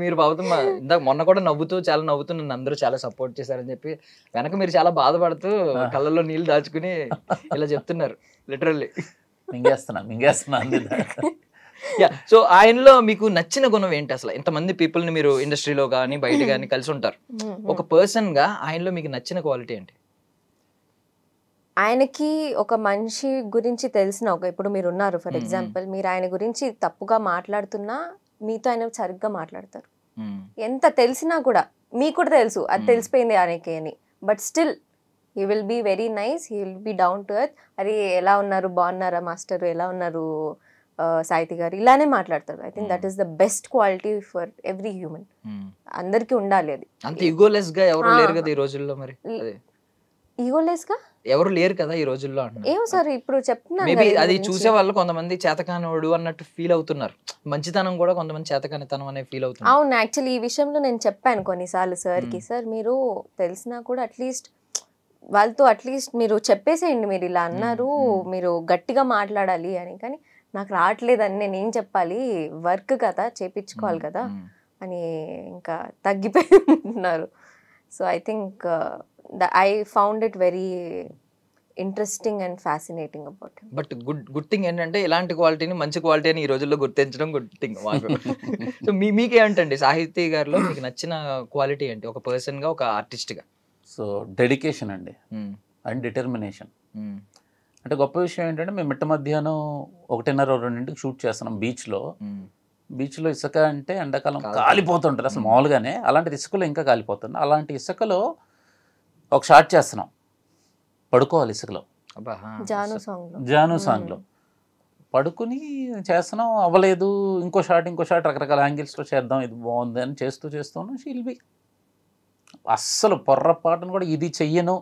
మీరు పాపం ఇందాక మొన్న కూడా చాలా నవ్వుతూ నన్ను అందరూ చాలా సపోర్ట్ చేశారని చెప్పి వెనక మీరు చాలా బాధపడుతూ కళ్ళల్లో నీళ్లు దాచుకుని ఇలా చెప్తున్నారు లిటరల్లీ. మింగేస్తున్నా. సో ఆయనలో మీకు నచ్చిన గుణం ఏంటి అసలు? ఇంతమంది పీపుల్ ని మీరు ఇండస్ట్రీలో కానీ బయట కానీ కలిసి ఉంటారు, ఒక పర్సన్ గా ఆయనలో మీకు నచ్చిన క్వాలిటీ ఏంటి? ఆయనకి ఒక మనిషి గురించి తెలిసిన ఇప్పుడు మీరు ఉన్నారు ఫర్ ఎగ్జాంపుల్, మీరు ఆయన గురించి తప్పుగా మాట్లాడుతున్నా మీతో ఆయన సరిగ్గా మాట్లాడతారు. ఎంత తెలిసినా కూడా మీకు కూడా తెలుసు అది తెలిసిపోయింది ఆయనకి అని, but still he will be very nice, he will be down to earth. అరే ఎలా ఉన్నారు, బాగున్నారా మాస్టర్, ఎలా ఉన్నారు సాహితి గారు, ఇలానే మాట్లాడతారు. I think that is the best quality for every human. అందరికి ఉండాలి అది. అంత ఈగోలెస్ గా ఎవరు లేరు కదా ఈ రోజుల్లో. మరి ఈగోలెస్ గా ఎవరు లేరు కదా ఈ రోజుల్లో. ఏమో సార్ ఇప్పుడు చెప్తున్నాను, మేబీ అది చూసే వాళ్ళు కొంతమంది చేతకానోడు అన్నట్టు ఫీల్ అవుతున్నారు, మంచితనం కూడా కొంతమంది చేతకానితనం అనే ఫీల్ అవుతున్నారు. అవును, యాక్చువల్లీ ఈ విషయంలో నేను చెప్పాను కొన్నిసార్లు సార్కి, సార్ మీరు తెలిసినా కూడా అట్లీస్ట్ వాళ్ళతో అట్లీస్ట్ మీరు చెప్పేసేయండి, మీరు ఇలా అన్నారు, మీరు గట్టిగా మాట్లాడాలి అని. కానీ నాకు రావట్లేదని నేను ఏం చెప్పాలి, వర్క్ కదా చేపించుకోవాలి కదా అని ఇంకా తగ్గిపోయినారు. So I think I found it very interesting and fascinating about him. But good thing ఏంటంటే ఇలాంటి క్వాలిటీని మంచి క్వాలిటీ అని ఈ రోజుల్లో గుర్తించడం గుడ్ థింగ్. సో మీకేంటండి సాహితీ గారిలో మీకు నచ్చిన క్వాలిటీ ఏంటి ఒక పర్సన్ గా, ఒక ఆర్టిస్ట్ గా? సో డెడికేషన్ అండి అండ్ డిటర్మినేషన్. అంటే గొప్ప విషయం ఏంటంటే మేము మిట్ట మధ్యాహ్నం 1:30-2 షూట్ చేస్తున్నాం బీచ్లో. ఇసుక అంటే ఎండాకాలం కాలిపోతుంటారు అసలు మామూలుగానే, అలాంటి ఇసుకలో ఇంకా కాలిపోతుంది. అలాంటి ఇసుకలో ఒక షాట్ చేస్తున్నాం, పడుకోవాలి ఇసుకలో, జాను సాంగ్లో పడుకుని చేస్తున్నాం, అవ్వలేదు, ఇంకో షాట్ రకరకాల యాంగిల్స్లో చేద్దాం, ఇది బాగుంది అని చేస్తున్నాం. షీల్ బి అస్సలు పొర్రపాటును కూడా ఇది చెయ్యను,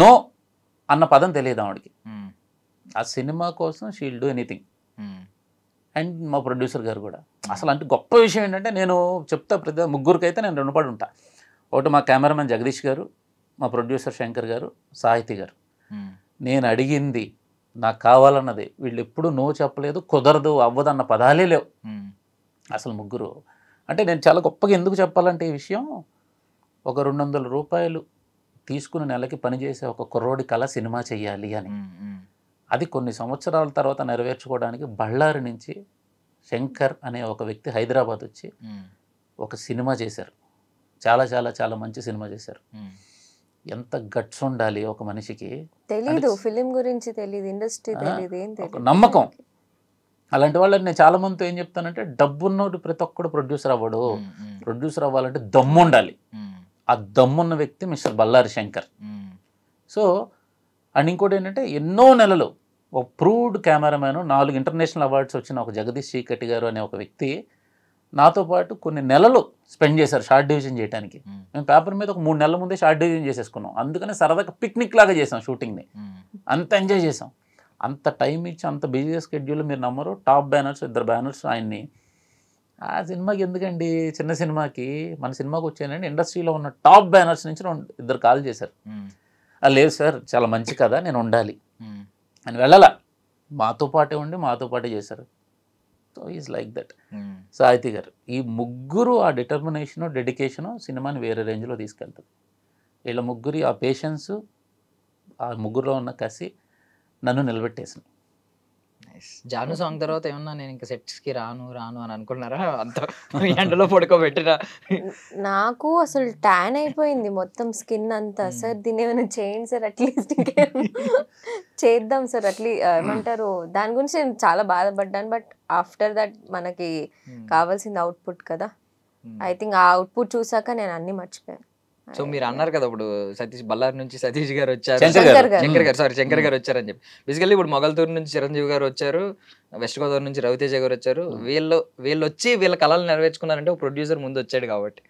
నో అన్న పదం తెలియదు ఆవిడకి. ఆ సినిమా కోసం షీల్ డూ ఎనీథింగ్. అండ్ మా ప్రొడ్యూసర్ గారు కూడా అసలు అంటే గొప్ప విషయం ఏంటంటే, నేను చెప్తా ప్రతి ముగ్గురికి అయితే నేను రుణపడి ఉంటా. ఒకటి మా కెమెరామెన్ జగదీష్ గారు, మా ప్రొడ్యూసర్ శంకర్ గారు, సాహితీ గారు. నేను అడిగింది నాకు కావాలన్నది వీళ్ళు ఎప్పుడు నో చెప్పలేదు, కుదరదు అవ్వదన్న పదాలే లేవు అసలు ముగ్గురు. అంటే నేను చాలా గొప్పగా ఎందుకు చెప్పాలంటే ఈ విషయం, ఒక 200 రూపాయలు తీసుకుని నెలకి పనిచేసే ఒక కుర్రోడి కళ సినిమా చెయ్యాలి అని, అది కొన్ని సంవత్సరాల తర్వాత నెరవేర్చుకోవడానికి బళ్ళారి నుంచి శంకర్ అనే ఒక వ్యక్తి హైదరాబాద్ వచ్చి ఒక సినిమా చేశారు. చాలా చాలా చాలా మంచి సినిమా చేశారు. ఎంత గట్స్ ఉండాలి ఒక మనిషికి, తెలీదు ఫిలిం గురించి, తెలీదు ఇండస్ట్రీ, తెలీదు ఏం తెలియదు, నమ్మకం. అలాంటి వాళ్ళని నేను చాలా మందితో ఏం చెప్తానంటే, డబ్బున్నోడు ప్రతి ఒక్కడు ప్రొడ్యూసర్ అవ్వడు. ప్రొడ్యూసర్ అవ్వాలంటే దమ్ము ఉండాలి. ఆ దమ్మున్న వ్యక్తి mister Ballari Shankar. So and ఇంకోటి ఏంటంటే, ఎన్నో నెలలు ఒక ప్రూవ్డ్ కెమెరామ్యాన్, 4 ఇంటర్నేషనల్ అవార్డ్స్ వచ్చిన ఒక జగదీష్ చీకటి గారు అనే ఒక వ్యక్తి నాతో పాటు కొన్ని నెలలు స్పెండ్ చేశారు షార్ట్ డివిజన్ చేయడానికి. మేము పేపర్ మీద ఒక 3 నెలల ముందే షార్ట్ డివిజన్ చేసేసుకున్నాం. అందుకని సరదాగా పిక్నిక్ లాగా చేసాం షూటింగ్ని. అంత ఎంజాయ్ చేసాం. అంత టైం ఇచ్చి అంత బిజీ షెడ్యూల్ మీరు నమ్మరు. టాప్ బ్యానర్స్, 2 బ్యానర్స్ ఆయన్ని. ఆ సినిమాకి ఎందుకండి, చిన్న సినిమాకి, మన సినిమాకి వచ్చానండి ఇండస్ట్రీలో ఉన్న టాప్ బ్యానర్స్ నుంచి 2 కాల్ చేశారు. లేదు సార్ చాలా మంచి కదా, నేను ఉండాలి అని వెళ్ళాల. మాతో పాటే ఉండి మాతో పాటే చేశారు. So is like that. సాహితీ గారు, ఈ ముగ్గురు ఆ డిటర్మినేషను, డెడికేషను సినిమాని వేరే రేంజ్లో తీసుకెళ్తుంది. వీళ్ళ ముగ్గురి ఆ పేషెన్సు, ఆ ముగ్గురులో ఉన్న కసి నన్ను నిలబెట్టేసింది. జాను సాంగ్ తర్వాత ఏమన్నా నేను ఇంకా సెట్స్కి రాను అని అనుకున్నారా? అంత ఎండలో పడుకోబెట్టినా? నాకు అసలు ట్యాన్ అయిపోయింది మొత్తం స్కిన్ అంతా. సార్ దీన్ని ఏమైనా చేయండి సార్, అట్లీస్ట్ చేద్దాం సార్, ఏమంటారు, దాని గురించి నేను చాలా బాధపడ్డాను. బట్ ఆఫ్టర్ దట్ మనకి కావాల్సింది అవుట్పుట్ కదా. ఐ థింక్ ఆ అవుట్పుట్ చూసాక నేను అన్ని మర్చిపోయాను. సో మీరు అన్నారు కదా ఇప్పుడు బళ్ళారి నుంచి సతీష్ గారు వచ్చారు, శంకర్ గారు వచ్చారని చెప్పి. బేసికల్లీ ఇప్పుడు మొగల్తూరు నుంచి చిరంజీవి గారు వచ్చారు, వెస్ట్ గోదావరి నుంచి రవితేజ గారు వచ్చారు. వీళ్ళు వచ్చి వీళ్ళ కళలు నెరవేర్చుకున్నారంటే ఒక ప్రొడ్యూసర్ ముందు వచ్చాడు కాబట్టి.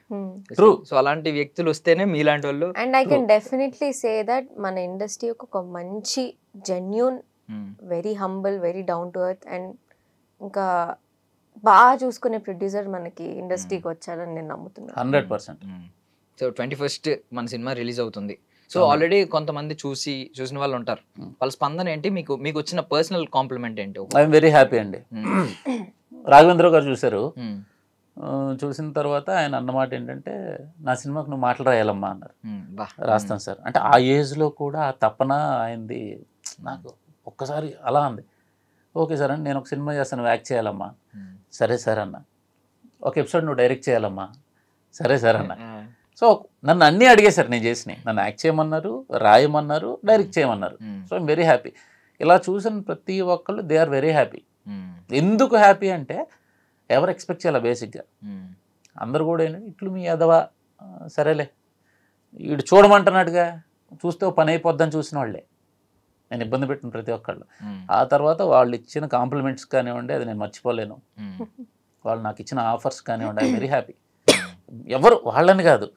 సో అలాంటి వ్యక్తులు వస్తేనే మీలాంటి వాళ్ళు. And I can definitely say that మన ఇండస్ట్రీ ఒక మంచి genuine, very humble, very down to earth and ఇంకా బాగా చూసుకునే ప్రొడ్యూసర్ మనకి ఇండస్ట్రీకి వచ్చారని నేను నమ్ముతున్నాను. 100%. సో 21st మన సినిమా రిలీజ్ అవుతుంది. సో ఆల్రెడీ కొంతమంది చూసిన వాళ్ళు ఉంటారు. వాళ్ళ స్పందన ఏంటి? మీకు వచ్చిన పర్సనల్ కాంప్లిమెంట్ ఏంటి? ఐఎమ్ వెరీ హ్యాపీ అండి. రాఘవేంద్ర గారు చూశారు. చూసిన తర్వాత ఆయన అన్నమాట ఏంటంటే, నా సినిమాకు నువ్వు మాటలు రాయాలమ్మా అన్నారు. రాస్తాను సార్ అంటే. ఆ ఏజ్లో కూడా ఆ తపన ఆయనది నాకు ఒక్కసారి అలా ఉంది. ఓకే సార్ అని, నేను ఒక సినిమా చేస్తాను, యాక్ట్ చేయాలమ్మా. సరే సార్ అన్న. ఒక ఎపిసోడ్ నువ్వు డైరెక్ట్ చేయాలమ్మా. సరే సార్ అన్న. సో నన్ను అన్నీ అడిగేశారు నేను చేసినాయి. నన్ను యాక్ట్ చేయమన్నారు, రాయమన్నారు, డైరెక్ట్ చేయమన్నారు. So I'm very happy. ఇలా చూసిన ప్రతి ఒక్కళ్ళు దే ఆర్ వెరీ హ్యాపీ. ఎందుకు హ్యాపీ అంటే, ఎవరు ఎక్స్పెక్ట్ చేయాలి బేసిక్గా. అందరు కూడా ఏంటంటే, ఇట్లు మీ ఎదవా, సరేలే వీడు చూడమంటున్నాడుగా, చూస్తే పని అయిపోద్దని చూసిన వాళ్ళే నేను ఇబ్బంది పెట్టిన ప్రతి ఒక్కళ్ళు. ఆ తర్వాత వాళ్ళు ఇచ్చిన కాంప్లిమెంట్స్ కానివ్వండి, అది నేను మర్చిపోలేను. వాళ్ళు నాకు ఇచ్చిన ఆఫర్స్ కానివ్వండి, ఐ వెరీ హ్యాపీ. ఎవరు వాళ్ళని కాదు.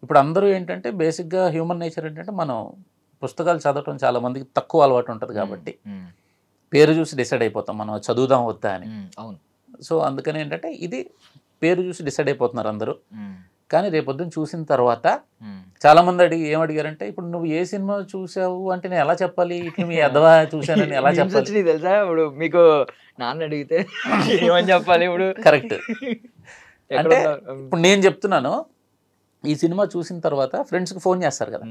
ఇప్పుడు అందరూ ఏంటంటే, బేసిక్గా హ్యూమన్ నేచర్ ఏంటంటే, మనం పుస్తకాలు చదవటం చాలా మందికి తక్కువ అలవాటు ఉంటుంది కాబట్టి పేరు చూసి డిసైడ్ అయిపోతాం మనం చదువుదాం వద్దా అని. సో అందుకని ఏంటంటే, ఇది పేరు చూసి డిసైడ్ అయిపోతున్నారు అందరూ. కానీ రేపొద్దున చూసిన తర్వాత చాలామంది ఏమడిగారంటే, ఇప్పుడు నువ్వు ఏ సినిమా చూసావు అంటే నేను ఎలా చెప్పాలి, ఇట్లా మీ ఎదవా చూశానని ఎలా చెప్పాలి తెలుసా? ఇప్పుడు మీకు నాన్న అడిగితే ఏమని చెప్పాలి? ఇప్పుడు కరెక్ట్ అంటే, ఇప్పుడు నేను చెప్తున్నాను, ఈ సినిమా చూసిన తర్వాత ఫ్రెండ్స్కి ఫోన్ చేస్తారు కదా,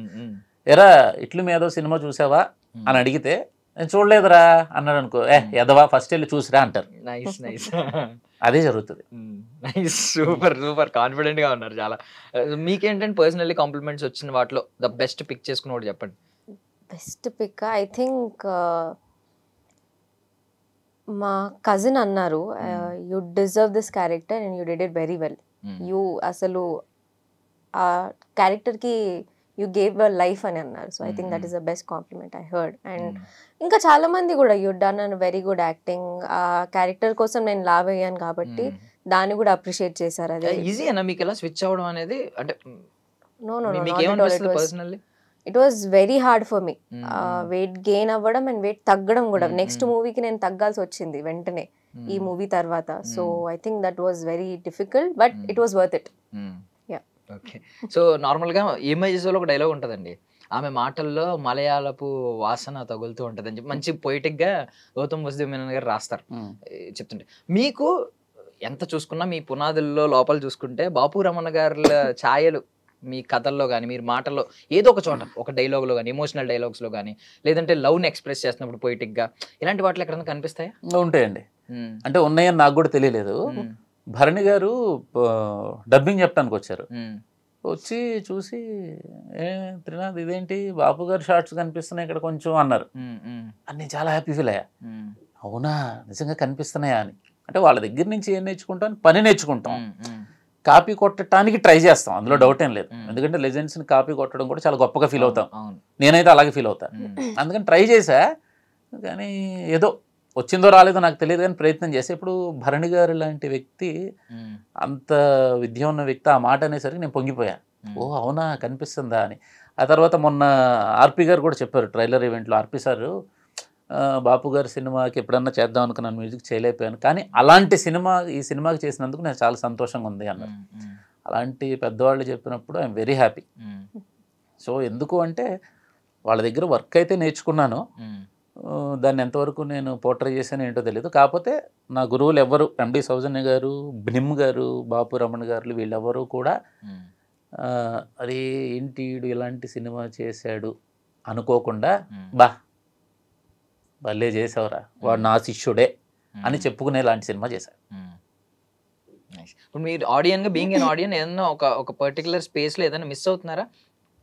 ఎరా ఇట్లు మీద సినిమా చూసావా అని అడిగితే, నేను చూడలేదురా అన్నాడు అనుకో, ఎదవా ఫస్ట్ వెళ్ళి చూసిరా అంటారు. Nice nice. అదే జరుగుతుంది. నైస్, సూపర్ సూపర్ కాన్ఫిడెంట్ గా ఉన్నారు చాలా. మీకేంటంటే పర్సనల్లీ కాంప్లిమెంట్స్ వచ్చిన వాటిలో ద బెస్ట్ పిక్ చేసుకుని ఒకటి చెప్పండి. బెస్ట్ పిక్ ఐ థింక్ మా కజిన్ అన్నారు, you deserve this character and you did it very well. You అసలు ఆ క్యారెక్టర్కి యూ గేవ్ అ లైఫ్ అని అన్నారు. So I think that is the best compliment I heard. And ఇంకా చాలా మంది కూడా you done an very good acting, ఆ క్యారెక్టర్ కోసం నేను లావ్ అయ్యాను కాబట్టి దాన్ని కూడా అప్రిషియేట్ చేశారు. అదే ఈజీ అన్న మీకు ఎలా స్విచ్ అవ్వడం అనేది? అంటే personally it was very hard for me. Weight gain అవ్వడం అండ్ వెయిట్ తగ్గడం కూడా. నెక్స్ట్ మూవీకి నేను తగ్గాల్సి వచ్చింది వెంటనే ఈ మూవీ తర్వాత. So I think that was very difficult but it was worth it. Okay. So నార్మల్గా ఏమైజెస్లో ఒక డైలాగ్ ఉంటుందండి, ఆమె మాటల్లో మలయాళపు వాసన తగులుతూ ఉంటుంది అని చెప్పి మంచి పొయిటిక్గా గౌతమ్ వసుదేవ్ మేనన్ గారు రాస్తారు చెప్తుంటే. మీకు ఎంత చూసుకున్నా మీ పునాదుల్లో లోపల చూసుకుంటే బాపు రమణ గారుల ఛాయలు మీ కథల్లో కానీ మీరు మాటల్లో ఏదో ఒక చోట, ఒక డైలాగ్లో కానీ, ఎమోషనల్ డైలాగ్స్లో కానీ, లేదంటే లవ్ని ఎక్స్ప్రెస్ చేస్తున్నప్పుడు పొయిటిక్గా, ఇలాంటి వాటిలో ఎక్కడైనా కనిపిస్తాయా? ఉంటాయండి. అంటే ఉన్నాయని నాకు కూడా తెలియలేదు. భరణి గారు డబ్బింగ్ చెప్పడానికి వచ్చారు. వచ్చి చూసి, త్రినాథ్ ఇదేంటి బాపు గారు షార్ట్స్ కనిపిస్తున్నాయి ఇక్కడ కొంచెం అన్నారు. అని నేను చాలా హ్యాపీ ఫీల్ అయ్యా. అవునా నిజంగా కనిపిస్తున్నాయా అని. అంటే వాళ్ళ దగ్గర నుంచి ఏం నేర్చుకుంటాం, పని నేర్చుకుంటాం, కాపీ కొట్టడానికి ట్రై చేస్తాం, అందులో డౌట్ ఏం లేదు. ఎందుకంటే లెజెండ్స్ని కాపీ కొట్టడం కూడా చాలా గొప్పగా ఫీల్ అవుతాం, నేనైతే అలాగే ఫీల్ అవుతాను. అందుకని ట్రై చేశా, కానీ ఏదో వచ్చిందో రాలేదో నాకు తెలియదు, కానీ ప్రయత్నం చేసే. ఇప్పుడు భరణి గారు లాంటి వ్యక్తి, అంత విద్య ఉన్న వ్యక్తి ఆ మాట అనేసరికి నేను పొంగిపోయాను. ఓ అవునా కనిపిస్తుందా అని. ఆ తర్వాత మొన్న ఆర్పి గారు కూడా చెప్పారు ట్రైలర్ ఈవెంట్లో, ఆర్పి సారు బాపు గారి సినిమాకి ఎప్పుడన్నా చేద్దాం అనుకున్నాను, మ్యూజిక్ చేయలేకపోయాను, కానీ అలాంటి సినిమా ఈ సినిమాకి చేసినందుకు నాకు చాలా సంతోషంగా ఉంది అన్నారు. అలాంటి పెద్దవాళ్ళు చెప్పినప్పుడు ఐఎమ్ వెరీ హ్యాపీ. సో ఎందుకు అంటే వాళ్ళ దగ్గర వర్క్ అయితే నేర్చుకున్నాను, దాన్ని ఎంతవరకు నేను పోర్ట్రే చేశాను ఏంటో తెలియదు. కాకపోతే నా గురువులు ఎవరు, ఎండి సౌజన్య గారు, బ్నిమ్ గారు, బాపు రమణ గారు, వీళ్ళెవరూ కూడా అరే ఏంటి వీడు ఇలాంటి సినిమా చేశాడు అనుకోకుండా భలే చేసావురా, వాడు నా శిష్యుడే అని చెప్పుకునే లాంటి సినిమా చేశాడు. ఇప్పుడు మీరు ఆడియన్గా బీయింగ్ ఎన్ ఆడియన్ ఏదన్నా ఒక పర్టికులర్ స్పేస్లో ఏదైనా మిస్ అవుతున్నారా?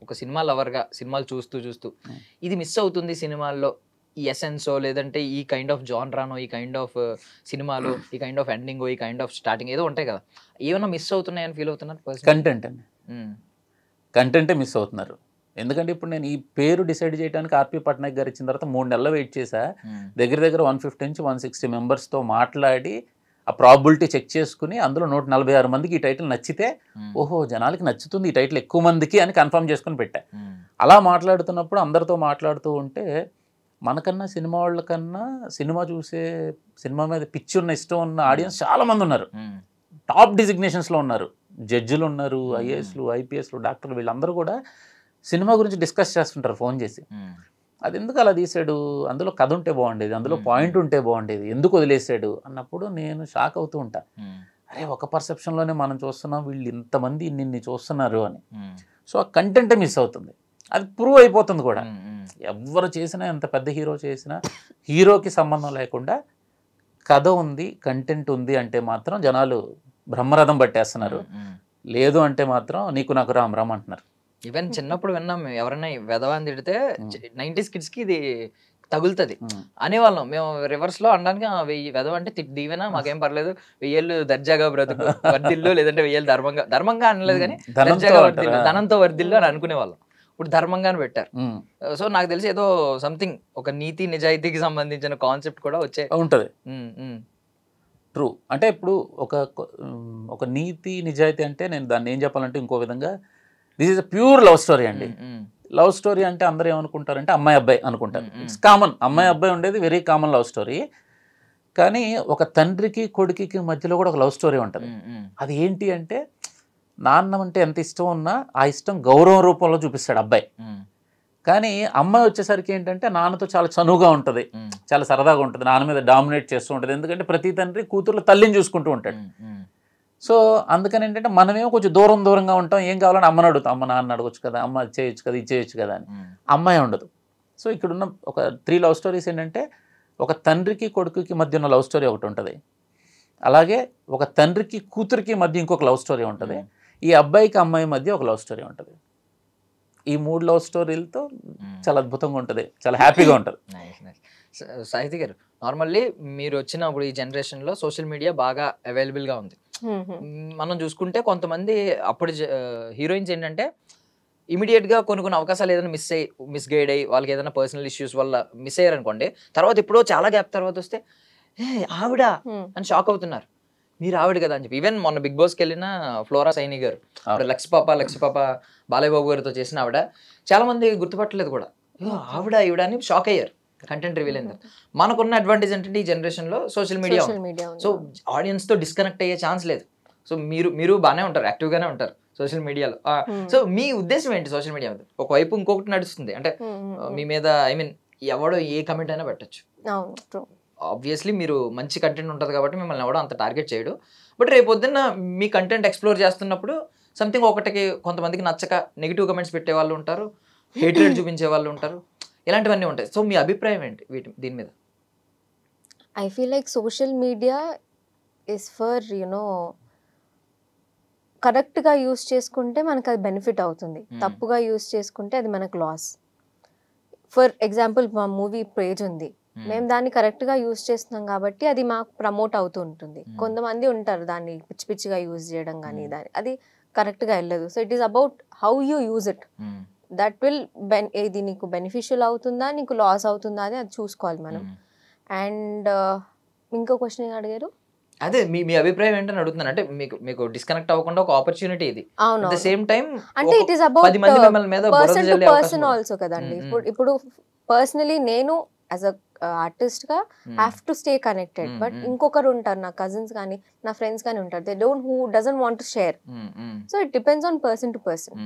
ఒక సినిమా లవర్గా సినిమాలు చూస్తూ ఇది మిస్ అవుతుంది సినిమాల్లో, ఈ ఎసెన్సో లేదంటే ఈ కైండ్ ఆఫ్ జాన్రానో, ఈ కైండ్ ఆఫ్ సినిమాలు, ఈ కైండ్ ఆఫ్ ఎండింగో, ఈ కైండ్ ఆఫ్ స్టార్టింగ్ ఏదో ఉంటాయి కదా, ఏమైనా మిస్ అవుతున్నాయని ఫీల్ అవుతున్నారు? కంటెంట్ అండి, కంటెంటే మిస్ అవుతున్నారు. ఎందుకంటే ఇప్పుడు నేను ఈ పేరు డిసైడ్ చేయడానికి ఆర్పి పట్నాయక్ గారు ఇచ్చిన తర్వాత 3 నెలలు వెయిట్ చేశా. దగ్గర 150 నుంచి 160 మెంబర్స్తో మాట్లాడి ఆ ప్రాబిలిటీ చెక్ చేసుకుని అందులో 146 మందికి ఈ టైటిల్ నచ్చితే, ఓహో జనాలకి నచ్చుతుంది ఈ టైటిల్ ఎక్కువ మందికి అని కన్ఫర్మ్ చేసుకుని పెట్టా. అలా మాట్లాడుతున్నప్పుడు అందరితో మాట్లాడుతూ ఉంటే మనకన్నా సినిమా వాళ్ళకన్నా సినిమా చూసే, సినిమా మీద పిచ్చి ఉన్న ఇష్టం ఉన్న ఆడియన్స్ చాలా మంది ఉన్నారు. టాప్ డిజిగ్నేషన్స్లో ఉన్నారు, జడ్జిలు ఉన్నారు, ఐఏఎస్లు, ఐపీఎస్లు, డాక్టర్లు, వీళ్ళందరూ కూడా సినిమా గురించి డిస్కస్ చేస్తుంటారు ఫోన్ చేసి. అది ఎందుకు అలా తీసాడు, అందులో కథ ఉంటే బాగుండేది, అందులో పాయింట్ ఉంటే బాగుండేది, ఎందుకు వదిలేసాడు అన్నప్పుడు నేను షాక్ అవుతూ ఉంటా. అరే ఒక పర్సెప్షన్లోనే మనం చూస్తున్నాం, వీళ్ళు ఇంతమంది ఇన్ని చూస్తున్నారు అని. సో ఆ కంటెంటే మిస్ అవుతుంది, అది ప్రూవ్ అయిపోతుంది కూడా. ఎవరు చేసినా, ఎంత పెద్ద హీరో చేసినా, హీరోకి సంబంధం లేకుండా కథ ఉంది, కంటెంట్ ఉంది అంటే మాత్రం జనాలు బ్రహ్మరథం పట్టేస్తున్నారు. లేదు అంటే మాత్రం నీకు నాకు రామ్ రామ్ అంటున్నారు. ఈవెన్ చిన్నప్పుడు విన్నాం, ఎవరైనా వెధవాన్ని తిడితే 90s కిడ్స్కి ఇది తగులుతుంది అనేవాళ్ళం మేము. రివర్స్లో అనడానికి 1000 వెధవ అంటే దీవెనా మాకేం పర్లేదు, 1000 దర్జాగా బ్రతుకు వర్దిల్లు, లేదంటే 1000 ధర్మంగా అనలేదు కానీ దర్జాగా వర్దిల్లు, ధనంతో వర్దిల్లు అని అనుకునేవాళ్ళం. ఇప్పుడు ధర్మంగానే పెట్టారు. సో నాకు తెలిసి ఏదో సంథింగ్ ఒక నీతి నిజాయితీకి సంబంధించిన కాన్సెప్ట్ కూడా వచ్చే ఉంటుంది. ట్రూ. అంటే ఇప్పుడు ఒక నీతి నిజాయితీ అంటే నేను దాన్ని ఏం చెప్పాలంటే ఇంకో విధంగా, this is a pure love story అండి. లవ్ స్టోరీ అంటే అందరూ ఏమనుకుంటారంటే అమ్మాయి అబ్బాయి అనుకుంటారు, ఇట్స్ కామన్. అమ్మాయి అబ్బాయి ఉండేది వెరీ కామన్ లవ్ స్టోరీ. కానీ ఒక తండ్రికి కొడుకుకి మధ్యలో కూడా ఒక లవ్ స్టోరీ ఉంటుంది. అది ఏంటి అంటే, నాన్న అంటే ఎంత ఇష్టం ఉన్నా ఆ ఇష్టం గౌరవం రూపంలో చూపిస్తాడు అబ్బాయి. కానీ అమ్మాయి వచ్చేసరికి ఏంటంటే నాన్నతో చాలా చనువుగా ఉంటుంది, చాలా సరదాగా ఉంటుంది, నాన్న మీద డామినేట్ చేస్తూ ఉంటుంది. ఎందుకంటే ప్రతి తండ్రి కూతుర్లో తల్లిని చూసుకుంటూ ఉంటాడు. సో అందుకని ఏంటంటే మనమేమో కొంచెం దూరంగా ఉంటాం, ఏం కావాలని అమ్మని అడుగుతాం, అమ్మ నాన్న అడగొచ్చు కదా, అమ్మ అది చేయొచ్చు కదా, ఇది చేయొచ్చు కదా అని. అమ్మాయి ఉండదు. సో ఇక్కడున్న ఒక 3 లవ్ స్టోరీస్ ఏంటంటే, ఒక తండ్రికి కొడుకుకి మధ్య ఉన్న లవ్ స్టోరీ ఒకటి ఉంటుంది, అలాగే ఒక తండ్రికి కూతురికి మధ్య ఇంకొక లవ్ స్టోరీ ఉంటుంది, ఈ అబ్బాయికి అమ్మాయి మధ్య ఒక లవ్ స్టోరీ ఉంటుంది. ఈ 3 లవ్ స్టోరీలతో చాలా అద్భుతంగా ఉంటుంది, చాలా హ్యాపీగా ఉంటుంది. సాహితి గారు, నార్మల్లీ మీరు వచ్చినప్పుడు ఈ జనరేషన్లో సోషల్ మీడియా బాగా అవైలబుల్గా ఉంది. మనం చూసుకుంటే కొంతమంది అప్పుడు హీరోయిన్స్ ఏంటంటే ఇమీడియట్గా కొన్ని అవకాశాలు ఏదైనా మిస్గైడ్ అయ్యి వాళ్ళకి ఏదైనా పర్సనల్ ఇష్యూస్ వల్ల మిస్ అయ్యారు అనుకోండి, తర్వాత ఎప్పుడో చాలా గ్యాప్ తర్వాత వస్తే ఆవిడ అని షాక్ అవుతున్నారు, మీరు ఆవిడ కదా అని చెప్పి. ఈవెన్ మొన్న బిగ్ బాస్కి వెళ్ళిన ఫ్లోరా సైని గారు, లక్ష్య పాప బాలయ్య బాబు గారితో చేసిన ఆవిడ, చాలా మంది గుర్తుపట్టలేదు కూడా, ఆవిడ ఈవిడ అని షాక్ అయ్యారు కంటెంట్ రివీల్ అయింది. మనకున్న అడ్వాంటేజ్ ఏంటంటే ఈ జనరేషన్లో సోషల్ మీడియా, సో ఆడియన్స్తో డిస్కనెక్ట్ అయ్యే ఛాన్స్ లేదు. సో మీరు బాగానే ఉంటారు, యాక్టివ్గానే ఉంటారు సోషల్ మీడియాలో. సో మీ ఉద్దేశం ఏంటి సోషల్ మీడియా మీద? ఒకవైపు ఇంకొకటి నడుస్తుంది అంటే మీ మీద, ఐ మీన్ ఎవడో ఏ కమెంట్ అయినా పెట్టచ్చు. ఆబ్వియస్లీ మీరు మంచి కంటెంట్ ఉంటుంది కాబట్టి మిమ్మల్ని ఎవడో అంత టార్గెట్ చేయడు. బట్ రేపు పొద్దున్న మీ కంటెంట్ ఎక్స్ప్లోర్ చేస్తున్నప్పుడు సంథింగ్ ఒకటికి కొంతమందికి నచ్చక నెగిటివ్ కమెంట్స్ పెట్టే వాళ్ళు ఉంటారు, హేట్రేట్ చూపించే వాళ్ళు ఉంటారు, ఇలాంటివన్నీ ఉంటాయి. సో మీ అభిప్రాయం ఏంటి దీని మీద? I feel like social media is for కరెక్ట్గా యూస్ చేసుకుంటే మనకు అది బెనిఫిట్ అవుతుంది, తప్పుగా యూస్ చేసుకుంటే అది మనకు లాస్. ఫర్ ఎగ్జాంపుల్ మా మూవీ పేజ్ ఉంది, మేము దాన్ని కరెక్ట్ గా యూజ్ చేస్తున్నాం కాబట్టి అది మాకు ప్రమోట్ అవుతూ ఉంటుంది. కొంతమంది ఉంటారు దాన్ని పిచ్చి పిచ్చిగా యూజ్ చేయడం కానీ దాని అది కరెక్ట్ గా వెళ్ళదు. So it is about how you use it. That will ఇది నీకు బెనిఫిషియల్ అవుతుందా నీకు లాస్ అవుతుందా అని అది చూసుకోవాలి మనం. అండ్ ఇంకో క్వశ్చన్ ఏం అడిగారు? అదే మీ అభిప్రాయం ఏంటని అడుగుతున్నాను. అంటే మీకు డిస్కనెక్ట్ అవ్వకుండా ఒక ఆపర్చునిటీ ఇది. అవును. అట్ ద సేమ్ టైం అంటే ఇట్ ఈస్ అబౌట్ 10 మంది మిమ్మల్ని మీద పర్సన్ టు పర్సన్ ఆల్సో కదండి. ఇప్పుడు పర్సనలీ నేను యాజ్ అ ఆర్టిస్ట్ గా have to stay connected. But ఇంకొకరు ఉంటారు, నా కజిన్స్ కానీ నా ఫ్రెండ్స్ కానీ ఉంటారు, they don't who doesn't want to share. So it depends on person to person.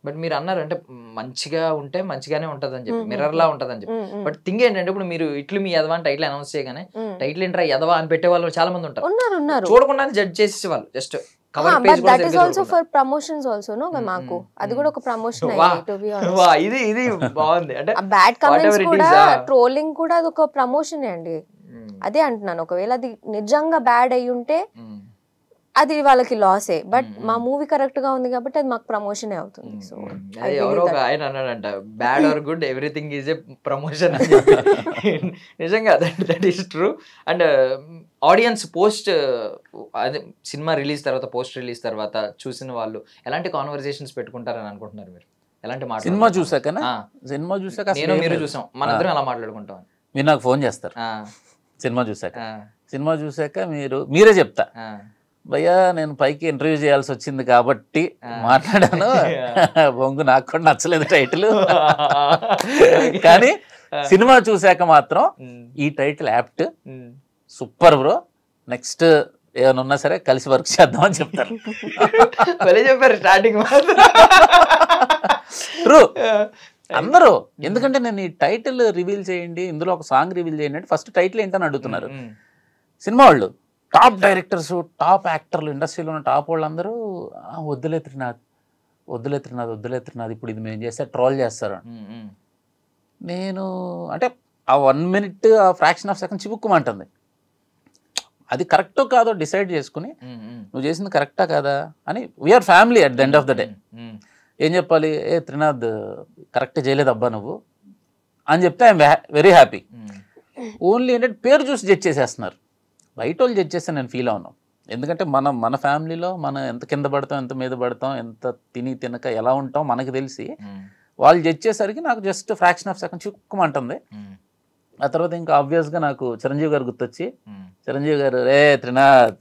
But మీరు అన్నారు అంటే మంచిగా ఉంటే మంచిగానే ఉంటది అని చెప్పి, మిర్రర్ లా ఉంటది అని చెప్పి. బట్ థింగ్ ఏంటంటే ఇప్పుడు మీరు ఇట్లు మీ యదవా అని టైటిల్ అనౌన్స్ చేయగానే టైటిల్ ఏంట్రా యదవా అని పెట్టే వాళ్ళు చాలా మంది ఉంటారు. ఉన్నారు చూడకుండా జడ్జ్ చేసే వాళ్ళు just cover page but that is also for promotions also no మాకు అది కూడా ఒక ప్రమోషన్ అయ్యింది టు బి ఆనెస్ట్. ఇది బాగుంది. అంటే బ్యాడ్ కమెంట్స్ కూడా ట్రోలింగ్ కూడా అది ఒక ప్రమోషన్ అండి. అదే అంటున్నాను, ఒకవేళ అది నిజంగా బ్యాడ్ అయి ఉంటే అది వాళ్ళకి లాసే. బట్ మా మూవీ కరెక్ట్ గా ఉంది కాబట్టి అది మాకు ప్రమోషన్ అవుతుంది. సో ఎవరో ఒక ఆయన అన్నాడంట, bad or good everything is a promotion. నిజంగా that is true. And audience post అదే సినిమా రిలీజ్ తర్వాత పోస్ట్ రిలీజ్ తర్వాత చూసిన వాళ్ళు ఎలాంటి కాన్వర్సేషన్స్ పెట్టుకుంటారని అనుకుంటున్నారు మీరు? ఎలాంటి మాట సినిమా చూసాక నేను మీరు చూసాం, మనందరం అలా మాట్లాడుకుంటాం. మీరు నాకు ఫోన్ చేస్తారు సినిమా చూసాక మీరే చెప్తా, భయ్యా నేను పైకి ఇంటర్వ్యూ చేయాల్సి వచ్చింది కాబట్టి మాట్లాడాను, బొంగు నాకు కూడా నచ్చలేదు టైటిల్, కానీ సినిమా చూసాక మాత్రం ఈ title apt, super bro, next ఏమైనా ఉన్నా సరే కలిసి వర్క్ చేద్దాం అని చెప్తారు. చెప్పారు స్టార్టింగ్ ట్రూ అందరూ. ఎందుకంటే నేను ఈ టైటిల్ రివీల్ చేయండి, ఇందులో ఒక సాంగ్ రివీల్ చేయండి అంటే ఫస్ట్ టైటిల్ ఏంటని అడుగుతున్నారు సినిమా వాళ్ళు. టాప్ డైరెక్టర్స్, టాప్ యాక్టర్లు, ఇండస్ట్రీలో ఉన్న టాప్ వాళ్ళందరూ వద్దులే త్రినాథ్, ఇప్పుడు ఇది మేము చేస్తే ట్రోల్ చేస్తారు. నేను అంటే ఆ 1 minute ఆ ఫ్రాక్షన్ ఆఫ్ సెకండ్ చివుక్కుమంటుంది. అది కరెక్టో కాదో డిసైడ్ చేసుకుని నువ్వు చేసింది కరెక్టా కాదా అని, we are family at the end of the day. ఏం చెప్పాలి, ఏ త్రినాథ్ కరెక్ట్ చేయలేదు అబ్బా నువ్వు అని చెప్తే ఐఎమ్ వెరీ హ్యాపీ. ఓన్లీ ఏంటంటే పేరు చూసి జడ్జ్ చేసేస్తున్నారు, బయట వాళ్ళు జడ్జ్ చేస్తే నేను ఫీల్ అవును. ఎందుకంటే మన ఫ్యామిలీలో మనం ఎంత కింద పడతాం, ఎంత మీద పడతాం, ఎంత తినక ఎలా ఉంటాం మనకు తెలిసి, వాళ్ళు జడ్జ్ చేసరికి నాకు జస్ట్ ఫ్రాక్షన్ ఆఫ్ సెకండ్ చిక్కుమంటుంది. ఆ తర్వాత ఇంకా ఆబ్వియస్గా నాకు చిరంజీవి గారు గుర్తొచ్చి, చిరంజీవి గారు రే త్రినాథ్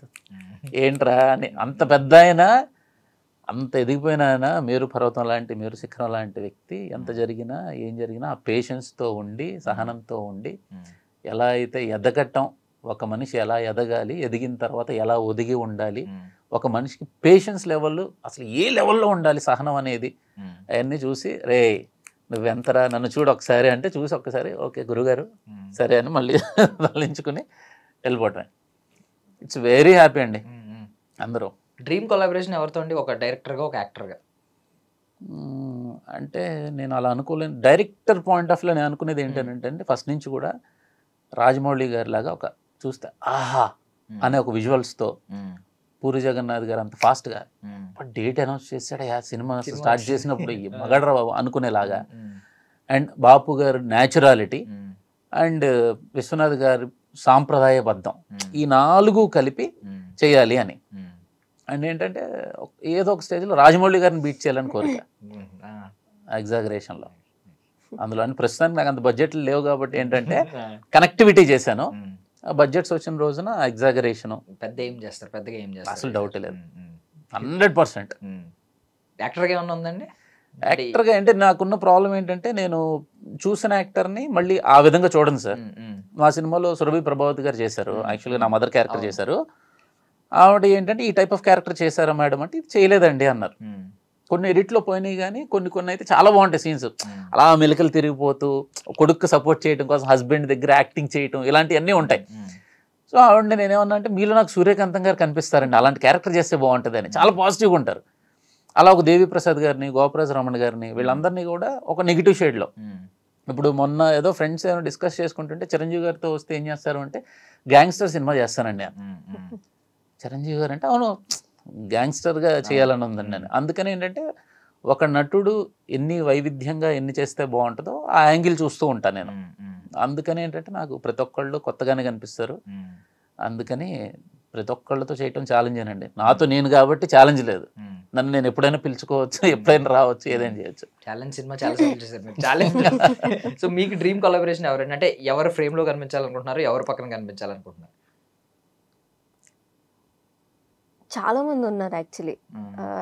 ఏంట్రా అని, అంత పెద్ద ఆయన, అంత ఎదిగిపోయిన ఆయన, మేరు పర్వతం లాంటి, మేరు శిఖరం లాంటి వ్యక్తి, ఎంత జరిగినా ఏం జరిగినా ఆ పేషెన్స్తో ఉండి, సహనంతో ఉండి, ఎలా అయితే ఎదగటం, ఒక మనిషి ఎలా ఎదగాలి, ఎదిగిన తర్వాత ఎలా ఒదిగి ఉండాలి, ఒక మనిషికి పేషెన్స్ లెవెల్ అసలు ఏ లెవెల్లో ఉండాలి, సహనం అనేది, అవన్నీ చూసి రే నువ్వెంతరా నన్ను చూడు ఒకసారి అంటే, చూసి ఒక్కసారి ఓకే గురుగారు సరే అని మళ్ళీ తరలించుకుని వెళ్ళిపోవటమే. ఇట్స్ వెరీ హ్యాపీ అండి అందరూ. డ్రీమ్ కొలాబరేషన్ ఎవరితో అండి, ఒక డైరెక్టర్గా ఒక యాక్టర్గా? అంటే నేను అలా అనుకోలేను. డైరెక్టర్ పాయింట్ ఆఫ్ వ్యూలో నేను అనుకునేది ఏంటంటే ఫస్ట్ నుంచి కూడా రాజమౌళి గారి లాగా ఒక చూస్తే ఆహా అనే ఒక విజువల్స్తో, పూరి జగన్నాథ్ గారు అంత ఫాస్ట్గా డేట్ అనౌన్స్ చేశాడు సినిమా స్టార్ట్ చేసినప్పుడు మగడ్ర అనుకునేలాగా, అండ్ బాపు గారు న్యాచురాలిటీ, అండ్ విశ్వనాథ్ గారి సాంప్రదాయబద్ధం, ఈ 4 కలిపి చేయాలి అని. అండ్ ఏంటంటే ఏదో ఒక స్టేజ్లో రాజమౌళి గారిని బీట్ చేయాలని కోరిక ఎగ్జాగరేషన్లో. అందులో అని ప్రస్తుతానికి నాకు అంత బడ్జెట్లు లేవు కాబట్టి ఏంటంటే కనెక్టివిటీ చేశాను. బడ్జెట్స్ వచ్చిన రోజున ఎగ్జాగరేషన్ పెద్దగా ఏం చేస్తారు అసలు డౌట్ లేదు. 100%. యాక్టర్గా ఏమన్నా ఉందండి? యాక్టర్గా అంటే నాకున్న ప్రాబ్లం ఏంటంటే నేను చూసిన యాక్టర్ని మళ్ళీ ఆ విధంగా చూడండి సార్. మా సినిమాలో సురభి ప్రభావతి గారు చేశారు, యాక్చువల్గా నా మదర్ క్యారెక్టర్ చేశారు. ఆవిడ ఏంటంటే ఈ టైప్ ఆఫ్ క్యారెక్టర్ చేశారా మేడం అంటే, ఇది చేయలేదండి అన్నారు. కొన్ని ఎడిట్లో పోయినాయి కానీ కొన్ని అయితే చాలా బాగుంటాయి సీన్స్. అలా మెలికలు తిరిగిపోతూ కొడుకు సపోర్ట్ చేయడం కోసం హస్బెండ్ దగ్గర యాక్టింగ్ చేయడం, ఇలాంటివన్నీ ఉంటాయి. సో ఆవిడ నేనేమన్నా అంటే మీలో నాకు సూర్యకాంతం గారు కనిపిస్తారండి, అలాంటి క్యారెక్టర్ చేస్తే బాగుంటుంది అని చాలా పాజిటివ్గా ఉంటారు. అలా ఒక దేవి ప్రసాద్ గారిని, గోపరాజ రమణ గారిని, వీళ్ళందరినీ కూడా ఒక నెగిటివ్ షేడ్లో. ఇప్పుడు మొన్న ఏదో ఫ్రెండ్స్ ఏమైనా డిస్కస్ చేసుకుంటుంటే చిరంజీవి గారితో వస్తే ఏం చేస్తారు అంటే, గ్యాంగ్స్టర్ సినిమా చేస్తానండి అని. చిరంజీవి గారు అంటే అవును గ్యాంగ్స్టర్గా చేయాలని ఉందండి నేను. అందుకని ఏంటంటే ఒక నటుడు ఎన్ని వైవిధ్యంగా ఎన్ని చేస్తే బాగుంటుందో ఆ యాంగిల్ చూస్తూ ఉంటాను నేను. అందుకని ఏంటంటే నాకు ప్రతి ఒక్కళ్ళు కొత్తగానే కనిపిస్తారు. అందుకని ప్రతి ఒక్కళ్ళతో చేయటం ఛాలెంజేనండి. నాతో నేను కాబట్టి ఛాలెంజ్ లేదు. నన్ను నేను ఎప్పుడైనా పిలుచుకోవచ్చు, ఎప్పుడైనా రావచ్చు, ఏదైనా చేయొచ్చు. ఛాలెంజ్ సినిమా చాలా చేశారు మీరు ఛాలెంజ్. సో మీకు డ్రీమ్ కొలాబరేషన్ ఎవరండి? అంటే ఎవరు ఫ్రేమ్ లో కనిపించాలనుకుంటున్నారు, ఎవరు పక్కన కనిపించాలనుకుంటున్నారు? చాలా మంది ఉన్నారు actually.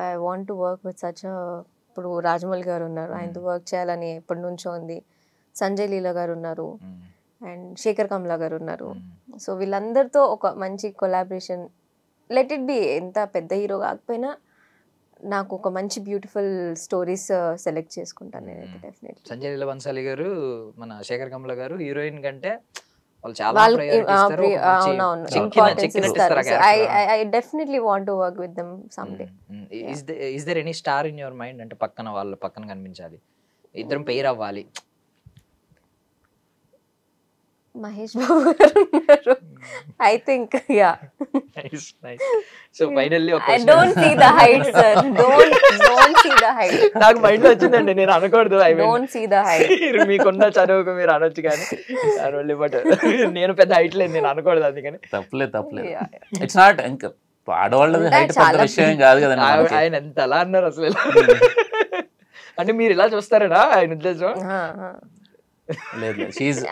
I want to work with such. ఇప్పుడు రాజమౌళి గారు ఉన్నారు, ఆయనతో వర్క్ చేయాలని ఎప్పటి నుంచో ఉంది. సంజయ్ లీలా గారు ఉన్నారు, అండ్ శేఖర్ కమ్లా గారు ఉన్నారు. సో వీళ్ళందరితో ఒక మంచి కొలాబరేషన్, లెట్ ఇట్ బి ఎంత పెద్ద హీరో కాకపోయినా నాకు ఒక మంచి బ్యూటిఫుల్ స్టోరీస్ సెలెక్ట్ చేసుకుంటాను నేనైతే డెఫినెట్లీ. సంజయ్ లీలా బన్సాలి గారు, మన శేఖర్ కమ్లా గారు హీరోయిన్ కంటే వాళ్ళు చాలా I definitely want to work with them someday. Is there any star in your mind? అంటే పక్కన వాళ్ళు పక్కన కనిపించాలి, ఇద్దరం పెయిర్ అవ్వాలి. మహేష్ బాబు గారు ఉన్నారు, I think. Yeah. Nice. So finally I don't see the height, sir. Don't see the height. నాకు మైండ్ వచ్చిందండి, నేను అనకూడదు. Don't see the height. మీకున్న చదువుకు మీరు అనొచ్చు కానీ బట్ నేను పెద్ద హైట్ లేదు, నేను అనకూడదు. అందుకని తప్పలేదు. ఇట్స్ నాట్ ఇంకా ఆడవాళ్ళది హైట్ పెద్ద విషయం కాదు కదండి. ఆయన ఎంత అలా అన్నారు అసలు. అంటే మీరు ఇలా చూస్తారా ఆయన ఉద్దేశం?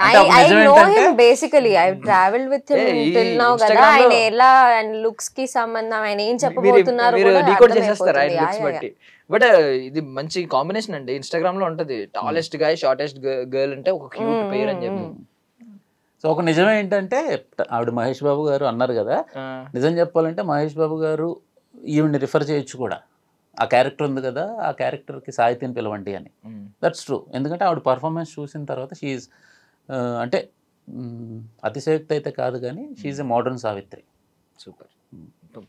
I know him basically. I've traveled with him till now కదా. ఆయన ఎలా అండ్ లుక్స్ కి సంబంధం, ఆయన ఏం చెప్పబోతున్నారు కూడా చేసేస్తారు ఆయన లుక్స్ బట్టి. బట్ ఇది మంచి కాంబినేషన్ అండి. ఇన్స్టాగ్రామ్ లో ఉంటది, టాలెస్ట్ గాయ్ షార్టెస్ట్ గర్ల్ అంటే ఒక క్యూట్ పేర్ అని చెప్పి. సో ఒక నిజం ఏంటంటే ఆవిడ మహేష్ బాబు గారు అన్నారు కదా, నిజం చెప్పాలంటే మహేష్ బాబు గారు ఈవిడ్ని రిఫర్ చేయొచ్చు కూడా. ఆ క్యారెక్టర్ ఉంది కదా, ఆ క్యారెక్టర్కి సాహిత్యం పిలవండి అని. That's true. ఎందుకంటే ఆవిడ పర్ఫార్మెన్స్ చూసిన తర్వాత షీఈ్ అంటే అతిశయోక్తి అయితే కాదు కానీ she's a modern Savitri. Super.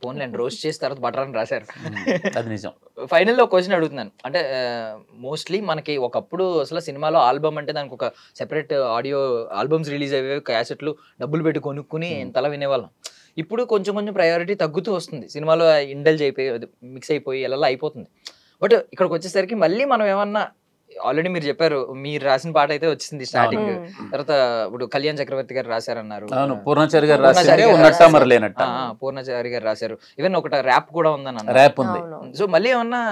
పోన్లేండి, రోస్ట్ చేసి తర్వాత బటర్ అని రాశారు. అది నిజం. ఫైనల్లో క్వశ్చన్ అడుగుతున్నాను. అంటే మోస్ట్లీ మనకి ఒకప్పుడు అసలు సినిమాలో ఆల్బమ్ అంటే దానికి ఒక సెపరేట్ ఆడియో ఆల్బమ్స్ రిలీజ్ అయ్యేవి, క్యాసెట్లు డబ్బులు పెట్టి కొనుక్కుని ఎంతలా వినేవాళ్ళం. ఇప్పుడు కొంచెం ప్రయారిటీ తగ్గుతూ వస్తుంది. సినిమాలో ఇండల్జ్ అయిపోయి మిక్స్ అయిపోయి ఎలా అయిపోతుంది. బట్ ఇక్కడికి వచ్చేసరికి మళ్ళీ మనం ఏమన్నా, ఆల్రెడీ మీరు చెప్పారు మీరు రాసిన పాట అయితే వచ్చింది స్టార్టింగ్, తర్వాత ఇప్పుడు కళ్యాణ్ చక్రవర్తి గారు రాశారన్నారు, పూర్ణచారి గారు రాశారు, ఈవెన్ ఒకటి ర్యాప్ కూడా ఉందని ర్యాప్ ఉంది. సో మళ్ళీ ఏమన్నా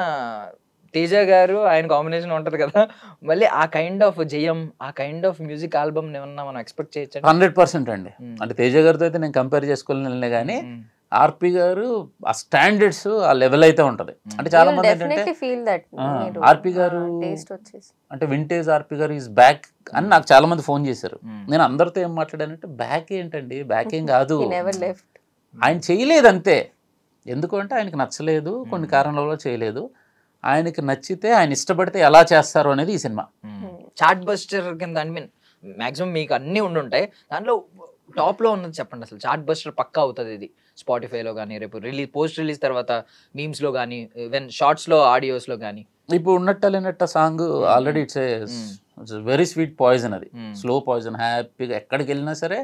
తేజ గారు ఆయన కాంబినేషన్ ఉంటది కదా, మళ్ళీ ఆ కైండ్ ఆఫ్ జయం, ఆ కైండ్ ఆఫ్ మ్యూజిక్ ఆల్బమ్ ఏమన్నా మనం ఎక్స్పెక్ట్ చేయొచ్చు? 100% అండి. అంటే తేజ గారితో అయితే నేను కంపేర్ చేసుకోలేను కానీ ఆర్పి గారు ఆ స్టాండర్డ్స్ ఆ లెవెల్ అయితే ఉంటది. అంటే చాలా మంది ఏంటంటే ఆర్పి గారు అంటే వింటేజ్ ఆర్పి గారు ఈజ్ బ్యాక్ అని నాకు చాలా మంది ఫోన్ చేశారు. నేను అందరితో ఏం మాట్లాడానంటే బ్యాక్ ఏంటండి, బ్యాక్ ఏం కాదు, ఆయన చేయలేదు అంతే. ఎందుకంటే ఆయనకి నచ్చలేదు, కొన్ని కారణాల చేయలేదు. ఆయనకి నచ్చితే, ఆయన ఇష్టపడితే ఎలా చేస్తారు అనేది ఈ సినిమా. చాట్ బస్టర్ కింద ఐ మీన్ మాక్సిమం మీకు అన్నీ ఉండుంటాయి, దాంట్లో టాప్ లో ఉన్నది చెప్పండి అసలు. చాట్ బస్టర్ పక్కా అవుతుంది ఇది స్పాటిఫైలో కానీ, రేపు పోస్ట్ రిలీజ్ తర్వాత మీమ్స్ లో కానీ, ఈవెన్ షార్ట్స్ లో, ఆడియోస్ లో కానీ. ఇప్పుడు ఉన్నట్ట song already it's very sweet poison. అది స్లో పాయిజన్. హ్యాపీగా ఎక్కడికి వెళ్ళినా సరే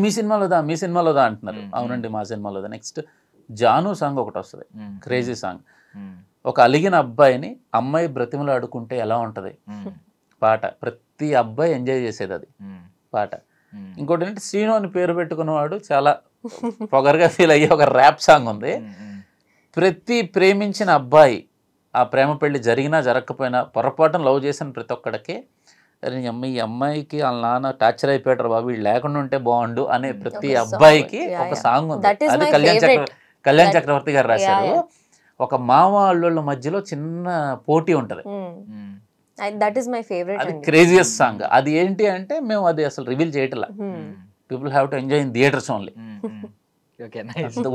మీ సినిమాలోదా అంటున్నారు. అవునండి మా సినిమాలోదా. నెక్స్ట్ జాను సాంగ్ ఒకటి వస్తుంది, క్రేజీ సాంగ్. ఒక అలిగిన అబ్బాయిని అమ్మాయి బ్రతిమలు ఆడుకుంటే ఎలా ఉంటది పాట. ప్రతి అబ్బాయి ఎంజాయ్ చేసేది అది పాట. ఇంకోటి ఏంటంటే శ్రీను అని పేరు పెట్టుకున్నవాడు చాలా పొగరుగా ఫీల్ అయ్యే ఒక ర్యాప్ సాంగ్ ఉంది. ప్రతి ప్రేమించిన అబ్బాయి, ఆ ప్రేమ పెళ్లి జరిగినా జరగకపోయినా పొరపాటున లవ్ చేసిన ప్రతి ఒక్కడికి ఈ అమ్మాయికి వాళ్ళ నాన్న టార్చర్ అయిపోయాడు బాబు, వీళ్ళు లేకుండా ఉంటే బాగుండు అనే ప్రతి అబ్బాయికి ఒక సాంగ్ ఉంది. అది కళ్యాణ్ చక్రవర్తి గారు రాశారు. ఒక మామ అల్లుళ్ళ మధ్యలో చిన్న పోటీ ఉంటది. That is my favourite. అది క్రేజియస్ సాంగ్. అది ఏంటి అంటే మేము అది అసలు రివీల్ చేయట్లా. People have to enjoy in theatres only.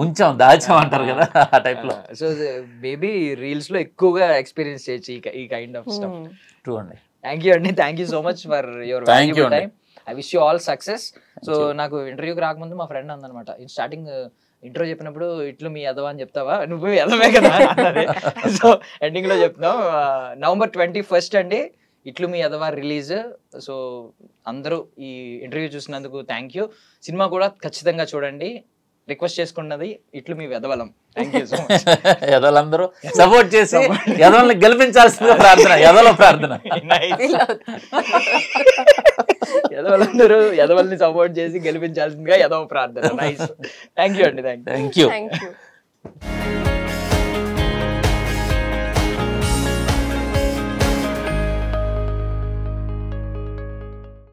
ఉంచాం, దాచాం అంటారు కదా ఆ టైప్ లో. సో బేబీ రీల్స్ లో ఎక్కువగా ఎక్స్పీరియన్స్ చేయొచ్చు ఈ కైండ్ ఆఫ్ స్టఫ్. ట్రూ అండి. థ్యాంక్ యూ అండి, thank you so much for your valuable time. I wish you all success. So నాకు ఇంటర్వ్యూకి రాకముందు మా ఫ్రెండ్ అందనమాట, స్టార్టింగ్ ఇంట్రో చెప్పినప్పుడు ఇట్లు మీ యదవ అని చెప్తావా, నువ్వు యదవే కదా అన్నది. సో ఎండింగ్ లో చెప్తున్నావు, November 21st అండి ఇట్లు మీ యదవ రిలీజ్. సో అందరూ ఈ ఇంటర్వ్యూ చూసినందుకు థ్యాంక్ యూ. సినిమా కూడా ఖచ్చితంగా చూడండి. రిక్వెస్ట్ చేసుకున్నది ఇట్లు మీ వెదవలం. Thank you so much. ఎదలందరూ సపోర్ట్ చేసి ఎదవల్ని గెలిపించాల్సిందిగా ప్రార్థన, ఎదలో ప్రార్థన. ఎదవలందరూ ఎదవల్ని సపోర్ట్ చేసి గెలిపించాల్సిందిగా ఎదవ ప్రార్థన. నైస్. థ్యాంక్ యూ అండి. Thank you. Thank you.